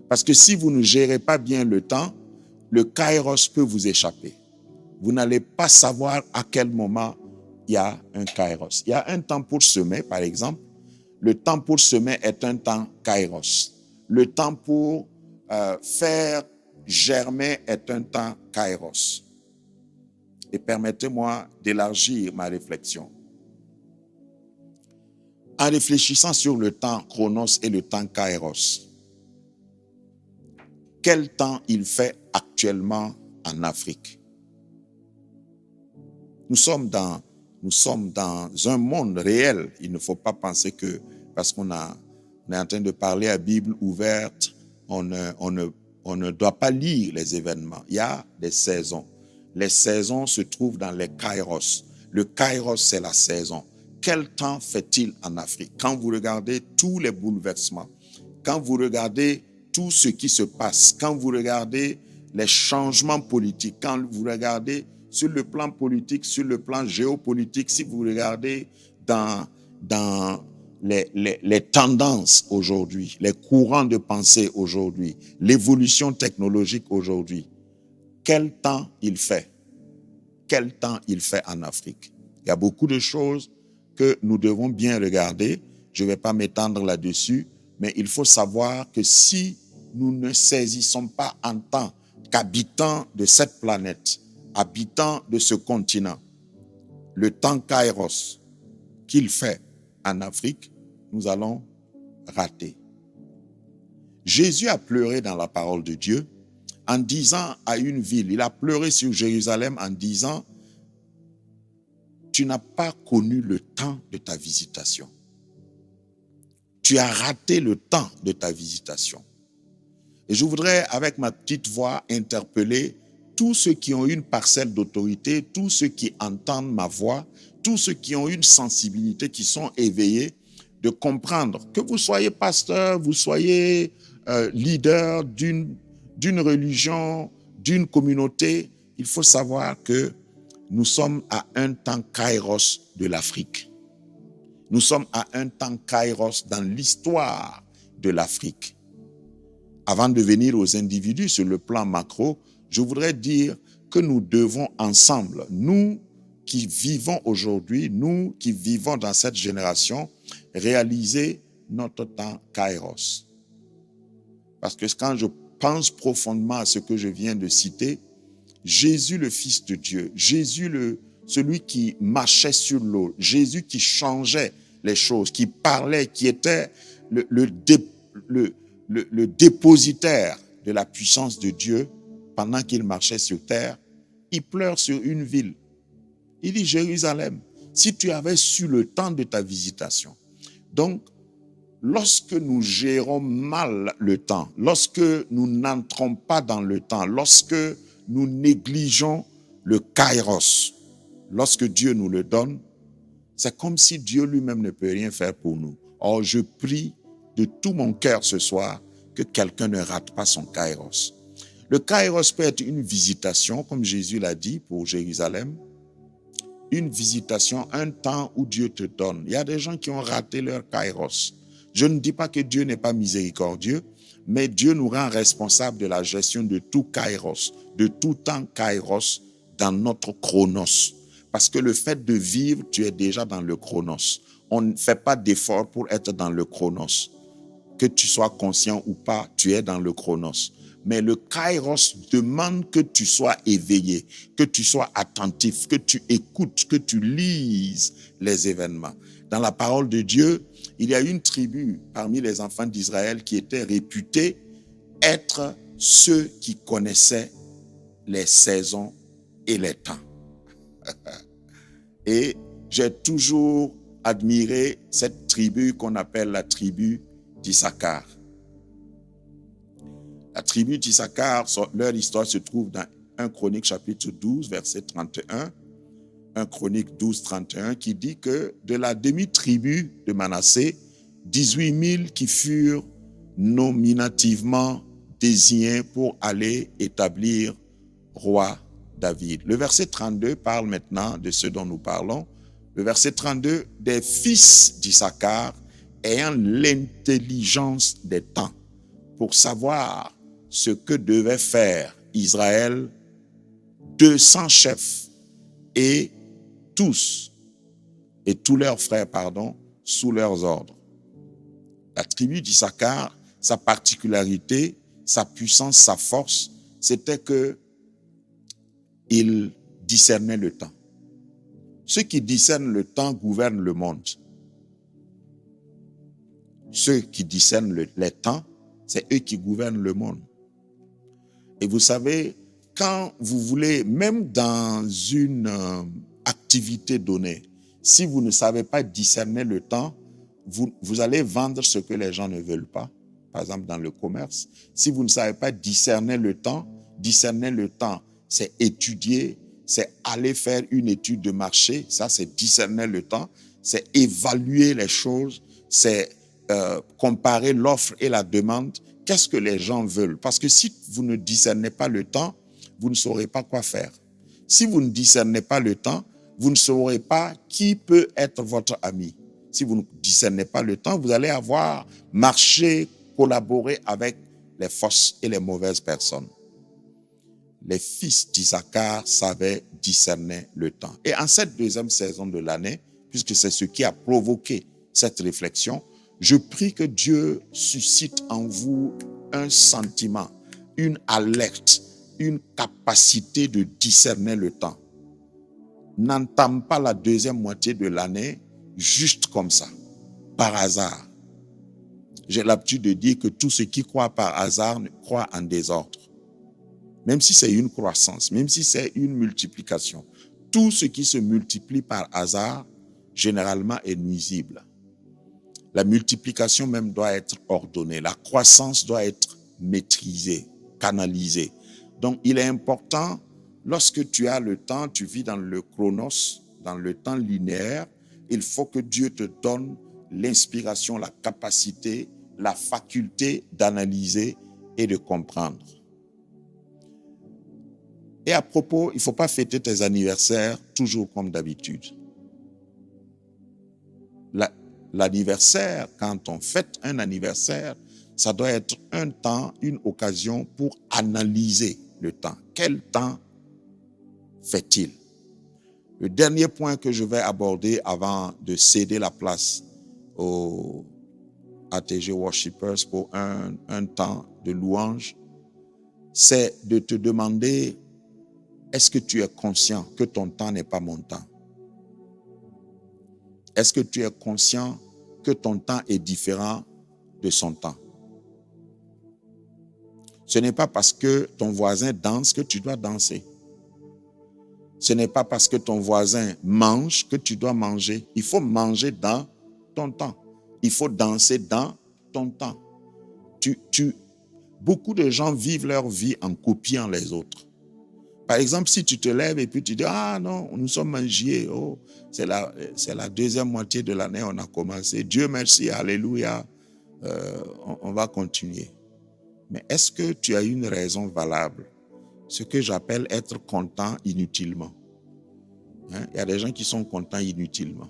Parce que si vous ne gérez pas bien le temps, le kairos peut vous échapper. Vous n'allez pas savoir à quel moment il y a un kairos. Il y a un temps pour semer, par exemple. Le temps pour semer est un temps kairos. Le temps pour faire germer est un temps kairos. Et permettez-moi d'élargir ma réflexion. En réfléchissant sur le temps chronos et le temps kairos, quel temps il fait actuellement en Afrique? Nous sommes dans un monde réel. Il ne faut pas penser que parce qu'on est en train de parler à Bible ouverte, on ne doit pas lire les événements. Il y a des saisons. Les saisons se trouvent dans les kairos. Le kairos, c'est la saison. Quel temps fait-il en Afrique? Quand vous regardez tous les bouleversements, quand vous regardez tout ce qui se passe, quand vous regardez les changements politiques, quand vous regardez sur le plan politique, sur le plan géopolitique, si vous regardez dans les tendances aujourd'hui, les courants de pensée aujourd'hui, l'évolution technologique aujourd'hui, quel temps il fait? Quel temps il fait en Afrique? Il y a beaucoup de choses que nous devons bien regarder. Je ne vais pas m'étendre là-dessus, mais il faut savoir que si nous ne saisissons pas en tant qu'habitants de cette planète, habitants de ce continent, le temps kairos qu'il fait en Afrique, nous allons rater. Jésus a pleuré dans la parole de Dieu en disant à une ville, il a pleuré sur Jérusalem en disant, tu n'as pas connu le temps de ta visitation. Tu as raté le temps de ta visitation. Et je voudrais, avec ma petite voix, interpeller tous ceux qui ont une parcelle d'autorité, tous ceux qui entendent ma voix, tous ceux qui ont une sensibilité, qui sont éveillés, de comprendre que vous soyez pasteur, vous soyez leader d'une religion, d'une communauté, il faut savoir que nous sommes à un temps kairos de l'Afrique. Nous sommes à un temps kairos dans l'histoire de l'Afrique. Avant de venir aux individus sur le plan macro, je voudrais dire que nous devons ensemble, nous qui vivons aujourd'hui, nous qui vivons dans cette génération, réaliser notre temps kairos. Parce que quand je pense profondément à ce que je viens de citer, Jésus le Fils de Dieu, Jésus celui qui marchait sur l'eau, Jésus qui changeait les choses, qui parlait, qui était le dépositaire de la puissance de Dieu pendant qu'il marchait sur terre, il pleure sur une ville. Il dit, Jérusalem, si tu avais su le temps de ta visitation. Donc, lorsque nous gérons mal le temps, lorsque nous n'entrons pas dans le temps, lorsque nous négligeons le kairos, lorsque Dieu nous le donne, c'est comme si Dieu lui-même ne peut rien faire pour nous. Or, je prie de tout mon cœur ce soir que quelqu'un ne rate pas son kairos. Le kairos peut être une visitation, comme Jésus l'a dit pour Jérusalem. une visitation, un temps où Dieu te donne. Il y a des gens qui ont raté leur kairos. Je ne dis pas que Dieu n'est pas miséricordieux, mais Dieu nous rend responsables de la gestion de tout kairos, de tout temps kairos dans notre chronos. Parce que le fait de vivre, tu es déjà dans le chronos. On ne fait pas d'effort pour être dans le chronos. Que tu sois conscient ou pas, tu es dans le chronos. Mais le kairos demande que tu sois éveillé, que tu sois attentif, que tu écoutes, que tu lises les événements. Dans la parole de Dieu, il y a une tribu parmi les enfants d'Israël qui était réputée être ceux qui connaissaient les saisons et les temps. Et j'ai toujours admiré cette tribu qu'on appelle la tribu d'Issachar. La tribu d'Issachar, leur histoire se trouve dans 1 Chronique chapitre 12, verset 31. 1 Chronique 12, 31, qui dit que de la demi-tribu de Manassé, 18 000 qui furent nominativement désignés pour aller établir roi David. Le verset 32 parle maintenant de ce dont nous parlons. Le verset 32, des fils d'Issachar ayant l'intelligence des temps pour savoir ce que devait faire Israël, 200 chefs et tous leurs frères, sous leurs ordres. La tribu d'Issachar, sa particularité, sa puissance, sa force, c'était que il discernait le temps. Ceux qui discernent le temps gouvernent le monde. Ceux qui discernent les temps, c'est eux qui gouvernent le monde. Et vous savez, quand vous voulez, même dans une activité donnée, si vous ne savez pas discerner le temps, vous allez vendre ce que les gens ne veulent pas. Par exemple, dans le commerce, si vous ne savez pas discerner le temps, c'est étudier, c'est aller faire une étude de marché, ça c'est discerner le temps, c'est évaluer les choses, c'est comparer l'offre et la demande. Qu'est-ce que les gens veulent? Parce que si vous ne discernez pas le temps, vous ne saurez pas quoi faire. Si vous ne discernez pas le temps, vous ne saurez pas qui peut être votre ami. Si vous ne discernez pas le temps, vous allez avoir marché, collaboré avec les fausses et les mauvaises personnes. Les fils d'Issachar savaient discerner le temps. Et en cette deuxième saison de l'année, puisque c'est ce qui a provoqué cette réflexion, je prie que Dieu suscite en vous un sentiment, une alerte, une capacité de discerner le temps. N'entame pas la deuxième moitié de l'année juste comme ça, par hasard. J'ai l'habitude de dire que tout ce qui croit par hasard croit en désordre. Même si c'est une croissance, même si c'est une multiplication, tout ce qui se multiplie par hasard, généralement est nuisible. La multiplication même doit être ordonnée. La croissance doit être maîtrisée, canalisée. Donc, il est important, lorsque tu as le temps, tu vis dans le chronos, dans le temps linéaire, il faut que Dieu te donne l'inspiration, la capacité, la faculté d'analyser et de comprendre. Et à propos, il ne faut pas fêter tes anniversaires toujours comme d'habitude. L'anniversaire, quand on fête un anniversaire, ça doit être un temps, une occasion pour analyser le temps. Quel temps fait-il? Le dernier point que je vais aborder avant de céder la place aux ATG Worshippers pour un temps de louange, c'est de te demander, est-ce que tu es conscient que ton temps n'est pas mon temps? Est-ce que tu es conscient que ton temps est différent de son temps? Ce n'est pas parce que ton voisin danse que tu dois danser. Ce n'est pas parce que ton voisin mange que tu dois manger. Il faut manger dans ton temps. Il faut danser dans ton temps. Beaucoup de gens vivent leur vie en copiant les autres. Par exemple, si tu te lèves et puis tu dis « Ah non, nous sommes en juillet, oh, c'est la deuxième moitié de l'année, on a commencé. Dieu merci, alléluia, on va continuer. » Mais est-ce que tu as une raison valable? Ce que j'appelle être content inutilement. Hein? Il y a des gens qui sont contents inutilement.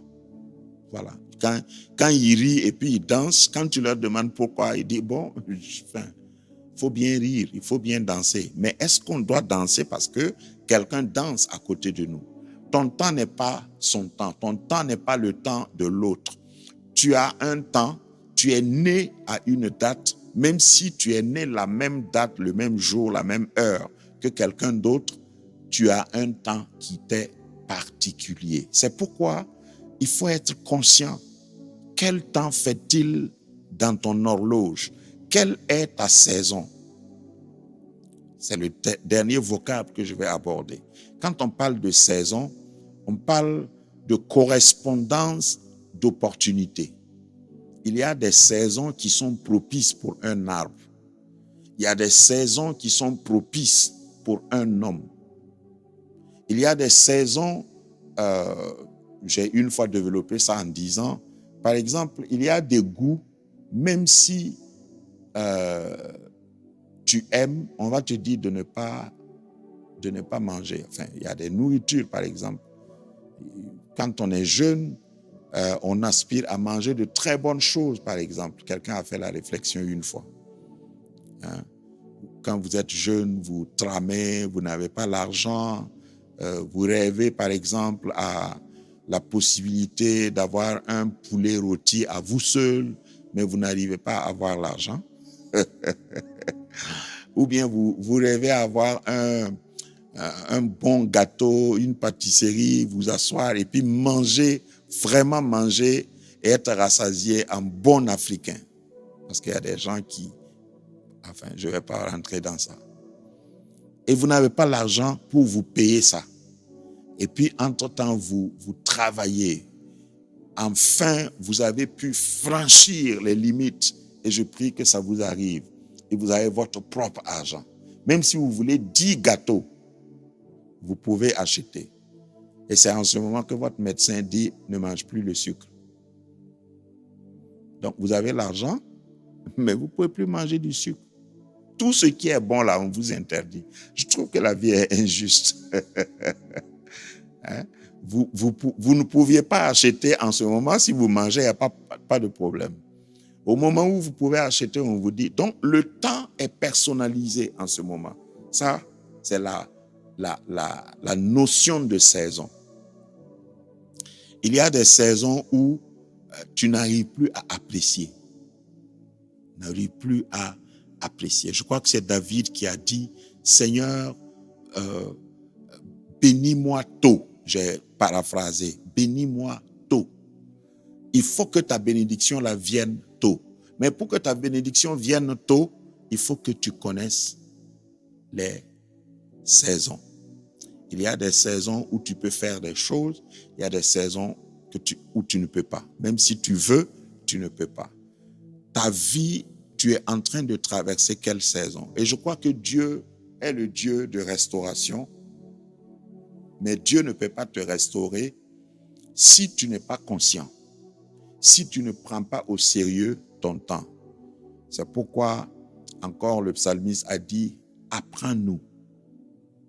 Voilà. Quand ils rient et puis ils dansent, quand tu leur demandes pourquoi, ils disent, bon, enfin, il faut bien rire, il faut bien danser. Mais est-ce qu'on doit danser parce que quelqu'un danse à côté de nous? Ton temps n'est pas son temps. Ton temps n'est pas le temps de l'autre. Tu as un temps, tu es né à une date, même si tu es né la même date, le même jour, la même heure que quelqu'un d'autre, tu as un temps qui t'est particulier. C'est pourquoi il faut être conscient. Quel temps fait-il dans ton horloge? Quelle est ta saison? C'est le dernier vocable que je vais aborder. Quand on parle de saison, on parle de correspondance d'opportunités. Il y a des saisons qui sont propices pour un arbre. Il y a des saisons qui sont propices pour un homme. Il y a des saisons, j'ai une fois développé ça en disant, par exemple, il y a des goûts, même si tu aimes, on va te dire de ne pas manger. Enfin, il y a des nourritures, par exemple. Quand on est jeune, on aspire à manger de très bonnes choses, par exemple. Quelqu'un a fait la réflexion une fois. Hein? Quand vous êtes jeune, vous tramez, vous n'avez pas l'argent, vous rêvez, par exemple, à la possibilité d'avoir un poulet rôti à vous seul, mais vous n'arrivez pas à avoir l'argent. Ou bien vous rêvez à avoir un bon gâteau, une pâtisserie, vous asseoir et puis manger, vraiment manger et être rassasié en bon africain. Parce qu'il y a des gens qui... Enfin, je ne vais pas rentrer dans ça. Et vous n'avez pas l'argent pour vous payer ça. Et puis, entre-temps, vous travaillez. Enfin, vous avez pu franchir les limites. Et je prie que ça vous arrive. Et vous avez votre propre argent. Même si vous voulez 10 gâteaux, vous pouvez acheter. Et c'est en ce moment que votre médecin dit, ne mange plus le sucre. Donc, vous avez l'argent, mais vous ne pouvez plus manger du sucre. Tout ce qui est bon là, on vous interdit. Je trouve que la vie est injuste. Hein? Vous ne pouviez pas acheter en ce moment. Si vous mangez, il n'y a pas de problème. Au moment où vous pouvez acheter, on vous dit. Donc, le temps est personnalisé en ce moment. Ça, c'est la notion de saison. Il y a des saisons où tu n'arrives plus à apprécier. N'arrives plus à apprécier. Je crois que c'est David qui a dit, Seigneur, bénis-moi tôt. J'ai paraphrasé, bénis-moi tôt. Il faut que ta bénédiction la vienne tôt. Mais pour que ta bénédiction vienne tôt, il faut que tu connaisses les saisons. Il y a des saisons où tu peux faire des choses, il y a des saisons où tu ne peux pas. Même si tu veux, tu ne peux pas. Ta vie, tu es en train de traverser quelle saison? Et je crois que Dieu est le Dieu de restauration. Mais Dieu ne peut pas te restaurer si tu n'es pas conscient, si tu ne prends pas au sérieux ton temps. C'est pourquoi, encore le psalmiste a dit, apprends-nous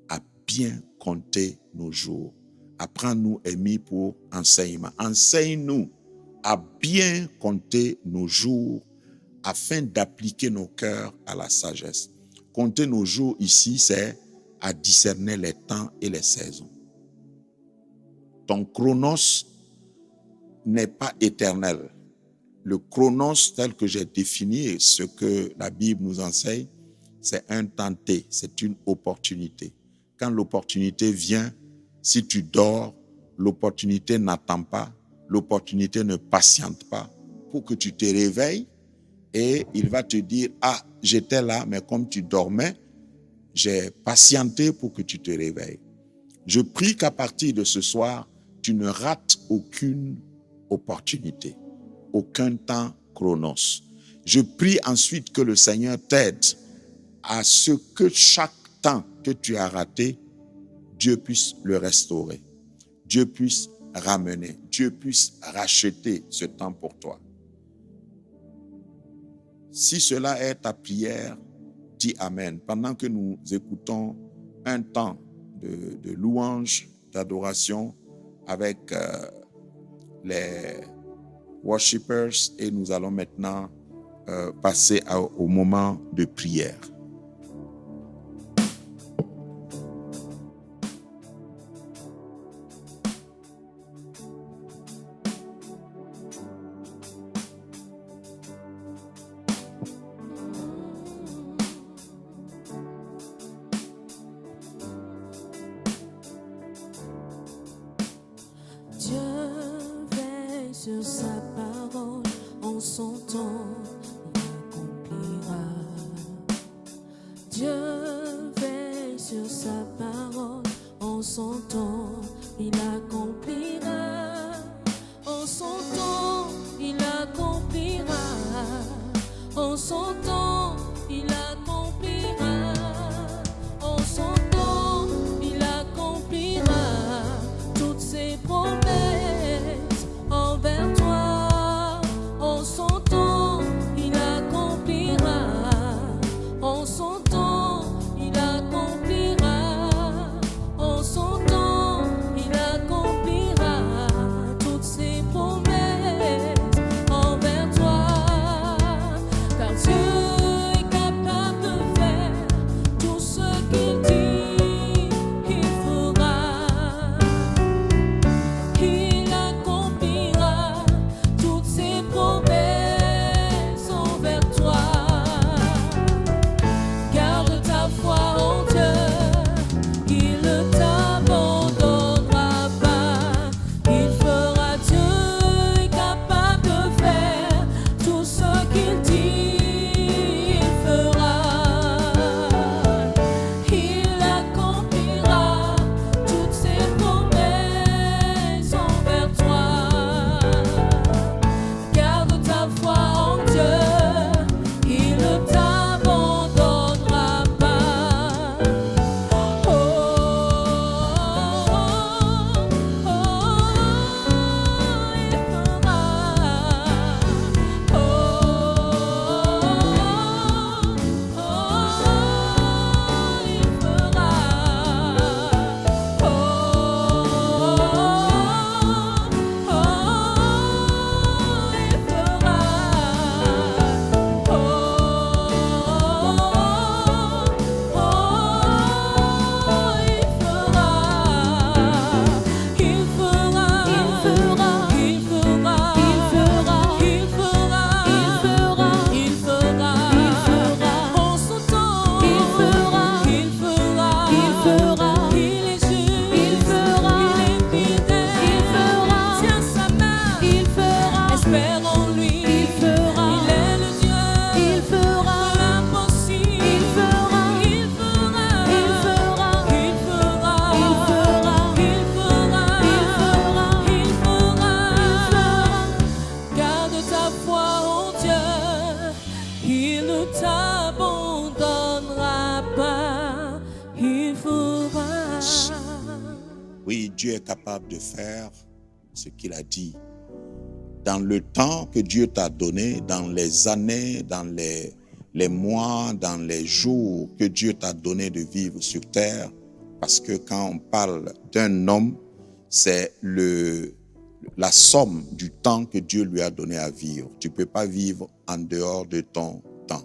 à bien compter nos jours. Apprends-nous est mis pour enseignement. Enseigne-nous à bien compter nos jours afin d'appliquer nos cœurs à la sagesse. Compter nos jours ici, c'est à discerner les temps et les saisons. Ton chronos n'est pas éternel. Le chronos tel que j'ai défini et ce que la Bible nous enseigne, c'est un temps T, c'est une opportunité. Quand l'opportunité vient, si tu dors, l'opportunité n'attend pas, l'opportunité ne patiente pas pour que tu te réveilles et il va te dire, ah, j'étais là, mais comme tu dormais, j'ai patienté pour que tu te réveilles. Je prie qu'à partir de ce soir, tu ne rates aucune opportunité, aucun temps chronos. Je prie ensuite que le Seigneur t'aide à ce que chaque temps que tu as raté, Dieu puisse le restaurer, Dieu puisse ramener, Dieu puisse racheter ce temps pour toi. Si cela est ta prière, dis Amen. Pendant que nous écoutons un temps de louange, d'adoration, avec les worshipers et nous allons maintenant passer au moment de prière. Dieu veille sur sa parole, en son temps il accomplira. Dieu veille sur sa parole, en son temps il accomplira. En son temps il accomplira. En son temps il accomplira. En son temps il accomplira toutes ses promesses envers toi. En son temps il accomplira. En son temps il accomplira. En son temps il accomplira toutes ses promesses envers toi. Car Dieu est capable de faire tout ce qu'il dit qu'il fera. Il accomplira toutes ses promesses envers toi. Garde ta foi en Dieu, il ne t'abandonnera pas. Il fera. Dieu est capable de faire tout ce qu'il dit, il fera. Il accomplira toutes ses promesses envers toi. Garde ta foi en Dieu, il ne t'abandonnera pas. Oh, il fera. Espère en lui, il fera. Il est le Dieu, il fera. De l'impossible, il fera. Il fera, il fera. Il fera, il fera. Il fera, il fera. Garde ta foi en Dieu, il ne t'abandonnera pas. Il fera. Oui, Dieu est capable de faire ce qu'il a dit. Dans le temps que Dieu t'a donné, dans les années, dans les mois, dans les jours que Dieu t'a donné de vivre sur terre, parce que quand on parle d'un homme, c'est la somme du temps que Dieu lui a donné à vivre. Tu ne peux pas vivre en dehors de ton temps.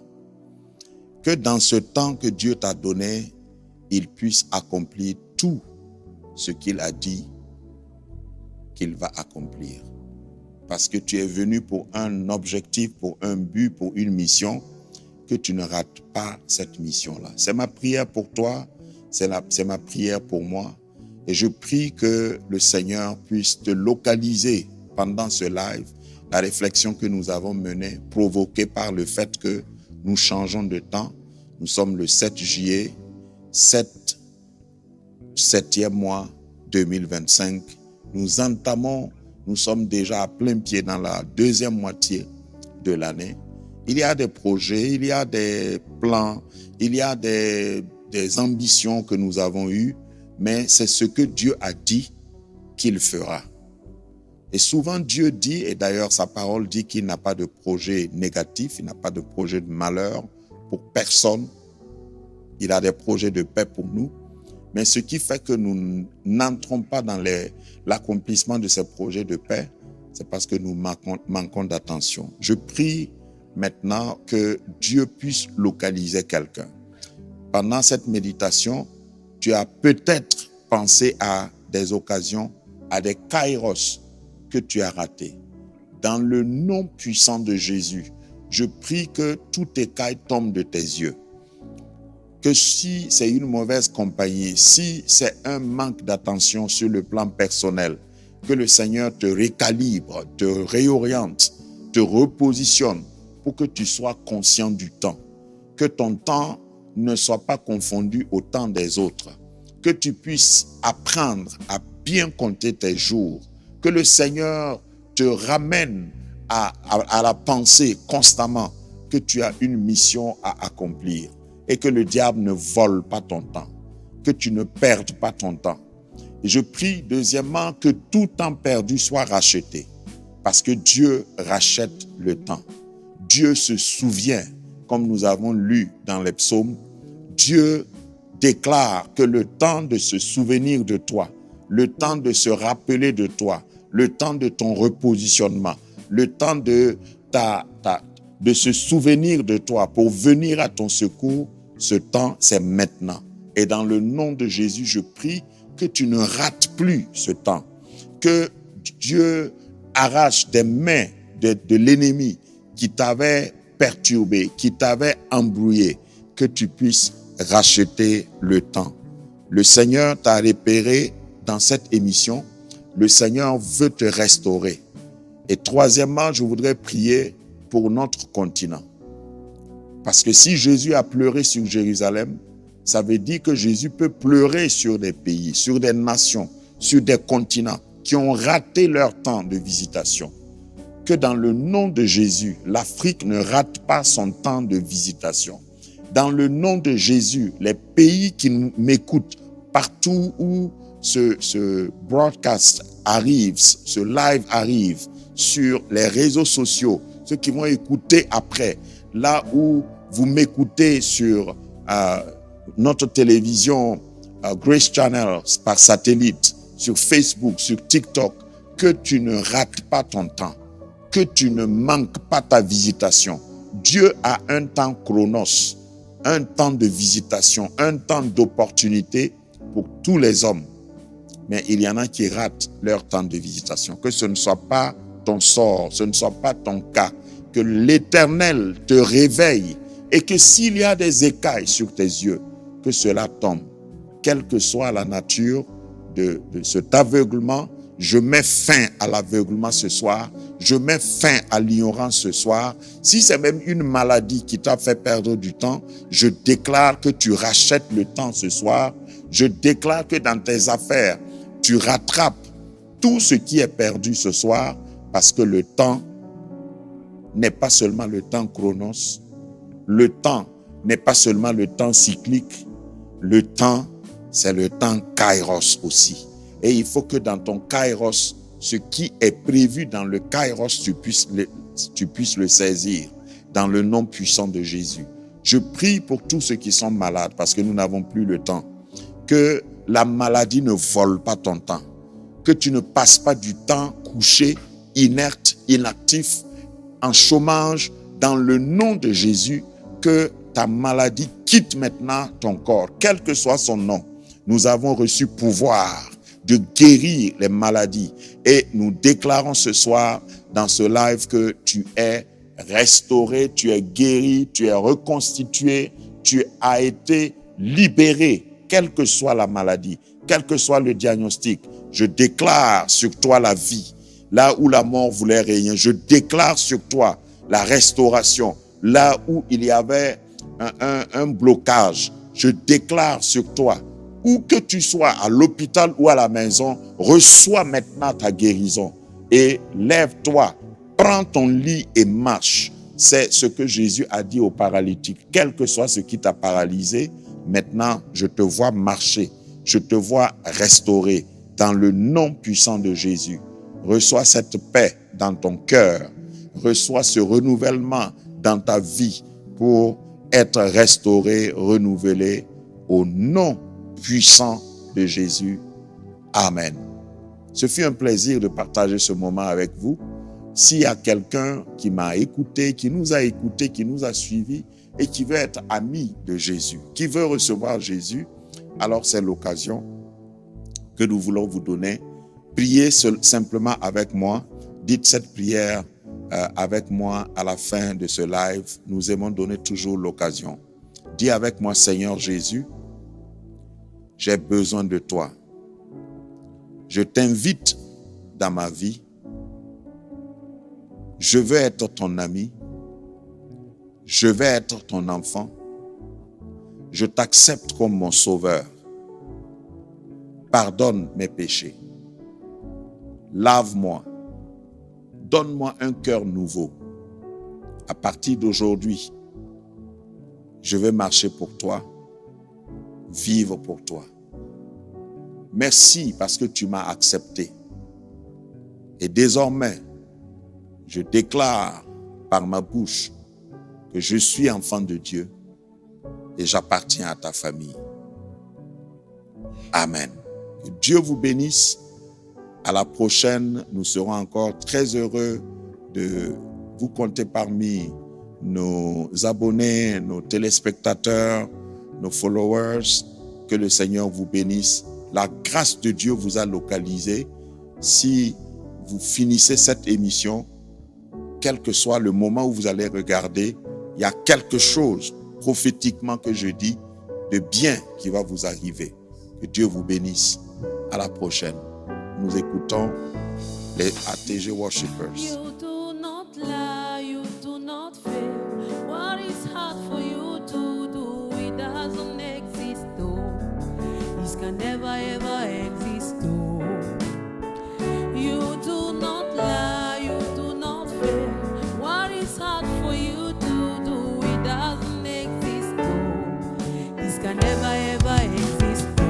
Que dans ce temps que Dieu t'a donné, il puisse accomplir tout ce qu'il a dit qu'il va accomplir. Parce que tu es venu pour un objectif, pour un but, pour une mission, que tu ne rates pas cette mission-là. C'est ma prière pour toi, c'est ma prière pour moi. Et je prie que le Seigneur puisse te localiser pendant ce live, la réflexion que nous avons menée, provoquée par le fait que nous changeons de temps. Nous sommes le 7 juillet, 7e mois 2025. Nous entamons. Nous sommes déjà à plein pied dans la deuxième moitié de l'année. Il y a des projets, il y a des plans, il y a des ambitions que nous avons eues, mais c'est ce que Dieu a dit qu'il fera. Et souvent Dieu dit, et d'ailleurs sa parole dit qu'il n'a pas de projet négatif, il n'a pas de projet de malheur pour personne. Il a des projets de paix pour nous. Mais ce qui fait que nous n'entrons pas dans l'accomplissement de ces projets de paix, c'est parce que nous manquons d'attention. Je prie maintenant que Dieu puisse localiser quelqu'un. Pendant cette méditation, tu as peut-être pensé à des occasions, à des kairos que tu as ratés. Dans le nom puissant de Jésus, je prie que tous tes cailles tombent de tes yeux. Que si c'est une mauvaise compagnie, si c'est un manque d'attention sur le plan personnel, que le Seigneur te récalibre, te réoriente, te repositionne pour que tu sois conscient du temps. Que ton temps ne soit pas confondu au temps des autres. Que tu puisses apprendre à bien compter tes jours. Que le Seigneur te ramène à la pensée constamment que tu as une mission à accomplir et que le diable ne vole pas ton temps, que tu ne perdes pas ton temps. Et je prie deuxièmement que tout temps perdu soit racheté parce que Dieu rachète le temps. Dieu se souvient, comme nous avons lu dans les psaumes, Dieu déclare que le temps de se souvenir de toi, le temps de se rappeler de toi, le temps de ton repositionnement, le temps de se souvenir de toi pour venir à ton secours, ce temps, c'est maintenant. Et dans le nom de Jésus, je prie que tu ne rates plus ce temps, que Dieu arrache des mains de l'ennemi qui t'avait perturbé, qui t'avait embrouillé, que tu puisses racheter le temps. Le Seigneur t'a repéré dans cette émission. Le Seigneur veut te restaurer. Et troisièmement, je voudrais prier pour notre continent. Parce que si Jésus a pleuré sur Jérusalem, ça veut dire que Jésus peut pleurer sur des pays, sur des nations, sur des continents qui ont raté leur temps de visitation. Que dans le nom de Jésus, l'Afrique ne rate pas son temps de visitation. Dans le nom de Jésus, les pays qui m'écoutent, partout où ce broadcast arrive, ce live arrive, sur les réseaux sociaux, ceux qui vont écouter après, là où vous m'écoutez sur notre télévision Grace Channel par satellite, sur Facebook, sur TikTok, que tu ne rates pas ton temps, que tu ne manques pas ta visitation. Dieu a un temps chronos, un temps de visitation, un temps d'opportunité pour tous les hommes. Mais il y en a qui ratent leur temps de visitation. Que ce ne soit pas ton sort, ce ne soit pas ton cas. Que l'Éternel te réveille et que s'il y a des écailles sur tes yeux, que cela tombe. Quelle que soit la nature de cet aveuglement, je mets fin à l'aveuglement ce soir. Je mets fin à l'ignorance ce soir. Si c'est même une maladie qui t'a fait perdre du temps, je déclare que tu rachètes le temps ce soir. Je déclare que dans tes affaires, tu rattrapes tout ce qui est perdu ce soir parce que le temps n'est pas seulement le temps chronos. Le temps n'est pas seulement le temps cyclique. Le temps, c'est le temps kairos aussi. Et il faut que dans ton kairos, ce qui est prévu dans le kairos, tu puisses le saisir dans le nom puissant de Jésus. Je prie pour tous ceux qui sont malades parce que nous n'avons plus le temps. Que la maladie ne vole pas ton temps. Que tu ne passes pas du temps couché, inerte, inactif, en chômage, dans le nom de Jésus, que ta maladie quitte maintenant ton corps, quel que soit son nom. Nous avons reçu pouvoir de guérir les maladies et nous déclarons ce soir dans ce live que tu es restauré, tu es guéri, tu es reconstitué, tu as été libéré, quelle que soit la maladie, quel que soit le diagnostic. Je déclare sur toi la vie. Là où la mort voulait régner, je déclare sur toi la restauration. Là où il y avait un blocage, je déclare sur toi, où que tu sois, à l'hôpital ou à la maison, reçois maintenant ta guérison. Et lève-toi, prends ton lit et marche. C'est ce que Jésus a dit aux paralytiques. Quel que soit ce qui t'a paralysé, maintenant, je te vois marcher. Je te vois restaurer dans le nom puissant de Jésus. Reçois cette paix dans ton cœur. Reçois ce renouvellement dans ta vie pour être restauré, renouvelé au nom puissant de Jésus. Amen. Ce fut un plaisir de partager ce moment avec vous. S'il y a quelqu'un qui m'a écouté, qui nous a écouté, qui nous a suivis et qui veut être ami de Jésus, qui veut recevoir Jésus, alors c'est l'occasion que nous voulons vous donner. Priez simplement avec moi. Dites cette prière avec moi à la fin de ce live. Nous aimons donner toujours l'occasion. Dis avec moi, Seigneur Jésus, j'ai besoin de toi. Je t'invite dans ma vie. Je veux être ton ami. Je veux être ton enfant. Je t'accepte comme mon sauveur. Pardonne mes péchés. Lave-moi. Donne-moi un cœur nouveau. À partir d'aujourd'hui, je vais marcher pour toi, vivre pour toi. Merci parce que tu m'as accepté. Et désormais, je déclare par ma bouche que je suis enfant de Dieu et j'appartiens à ta famille. Amen. Que Dieu vous bénisse. À la prochaine, nous serons encore très heureux de vous compter parmi nos abonnés, nos téléspectateurs, nos followers. Que le Seigneur vous bénisse. La grâce de Dieu vous a localisé. Si vous finissez cette émission, quel que soit le moment où vous allez regarder, il y a quelque chose prophétiquement que je dis de bien qui va vous arriver. Que Dieu vous bénisse. À la prochaine. Nous écoutons les ATG Worshippers. You do not lie, you do not fail. What is hard for you to do? It doesn't exist, though. It can never ever exist, though. You do not lie, you do not fail. What is hard for you to do? It doesn't exist, though. It can never ever exist, though.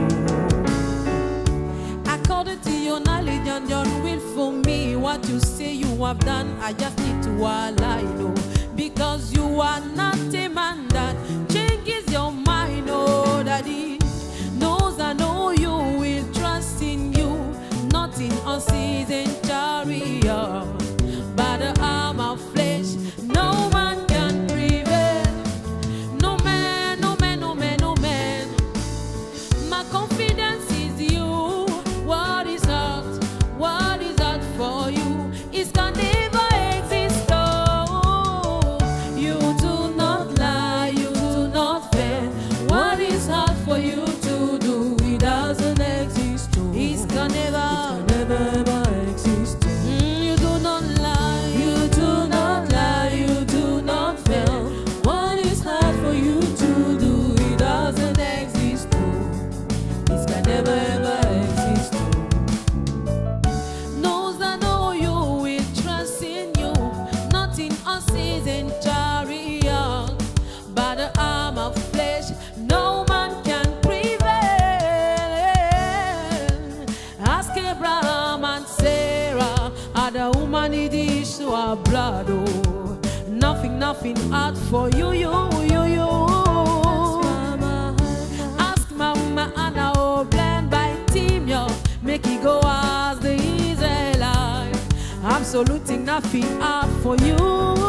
According to your knowledge and your will for me, what you say you have done, I just need to align, oh. Because you are not a man that changes your mind, oh, daddy. Knows I know you will trust in you, not in unseasoned chariot, by the arm of flesh. No man can prevail. No man, no man, no man, no man. My confidence is you. What is hard for you? It can never exist, oh. You do not lie, you do not fail. What is hard for you to do? It doesn't exist, oh. It can never ever exist, oh. You do not lie, you do not lie, you do not fail. What is hard for you to do? It doesn't exist, oh. It can never ever exist, oh. Knows I know you will trust in you, not in unseasoned chariot, by the arm of flesh. No man can prevail. Ask Abraham and Sarah, are the woman it is to our blood, oh. Nothing hard for you. Ask Mama Anna, oh, blind by team, yo. Make it go as the Israelites. Absolutely nothing hard for you.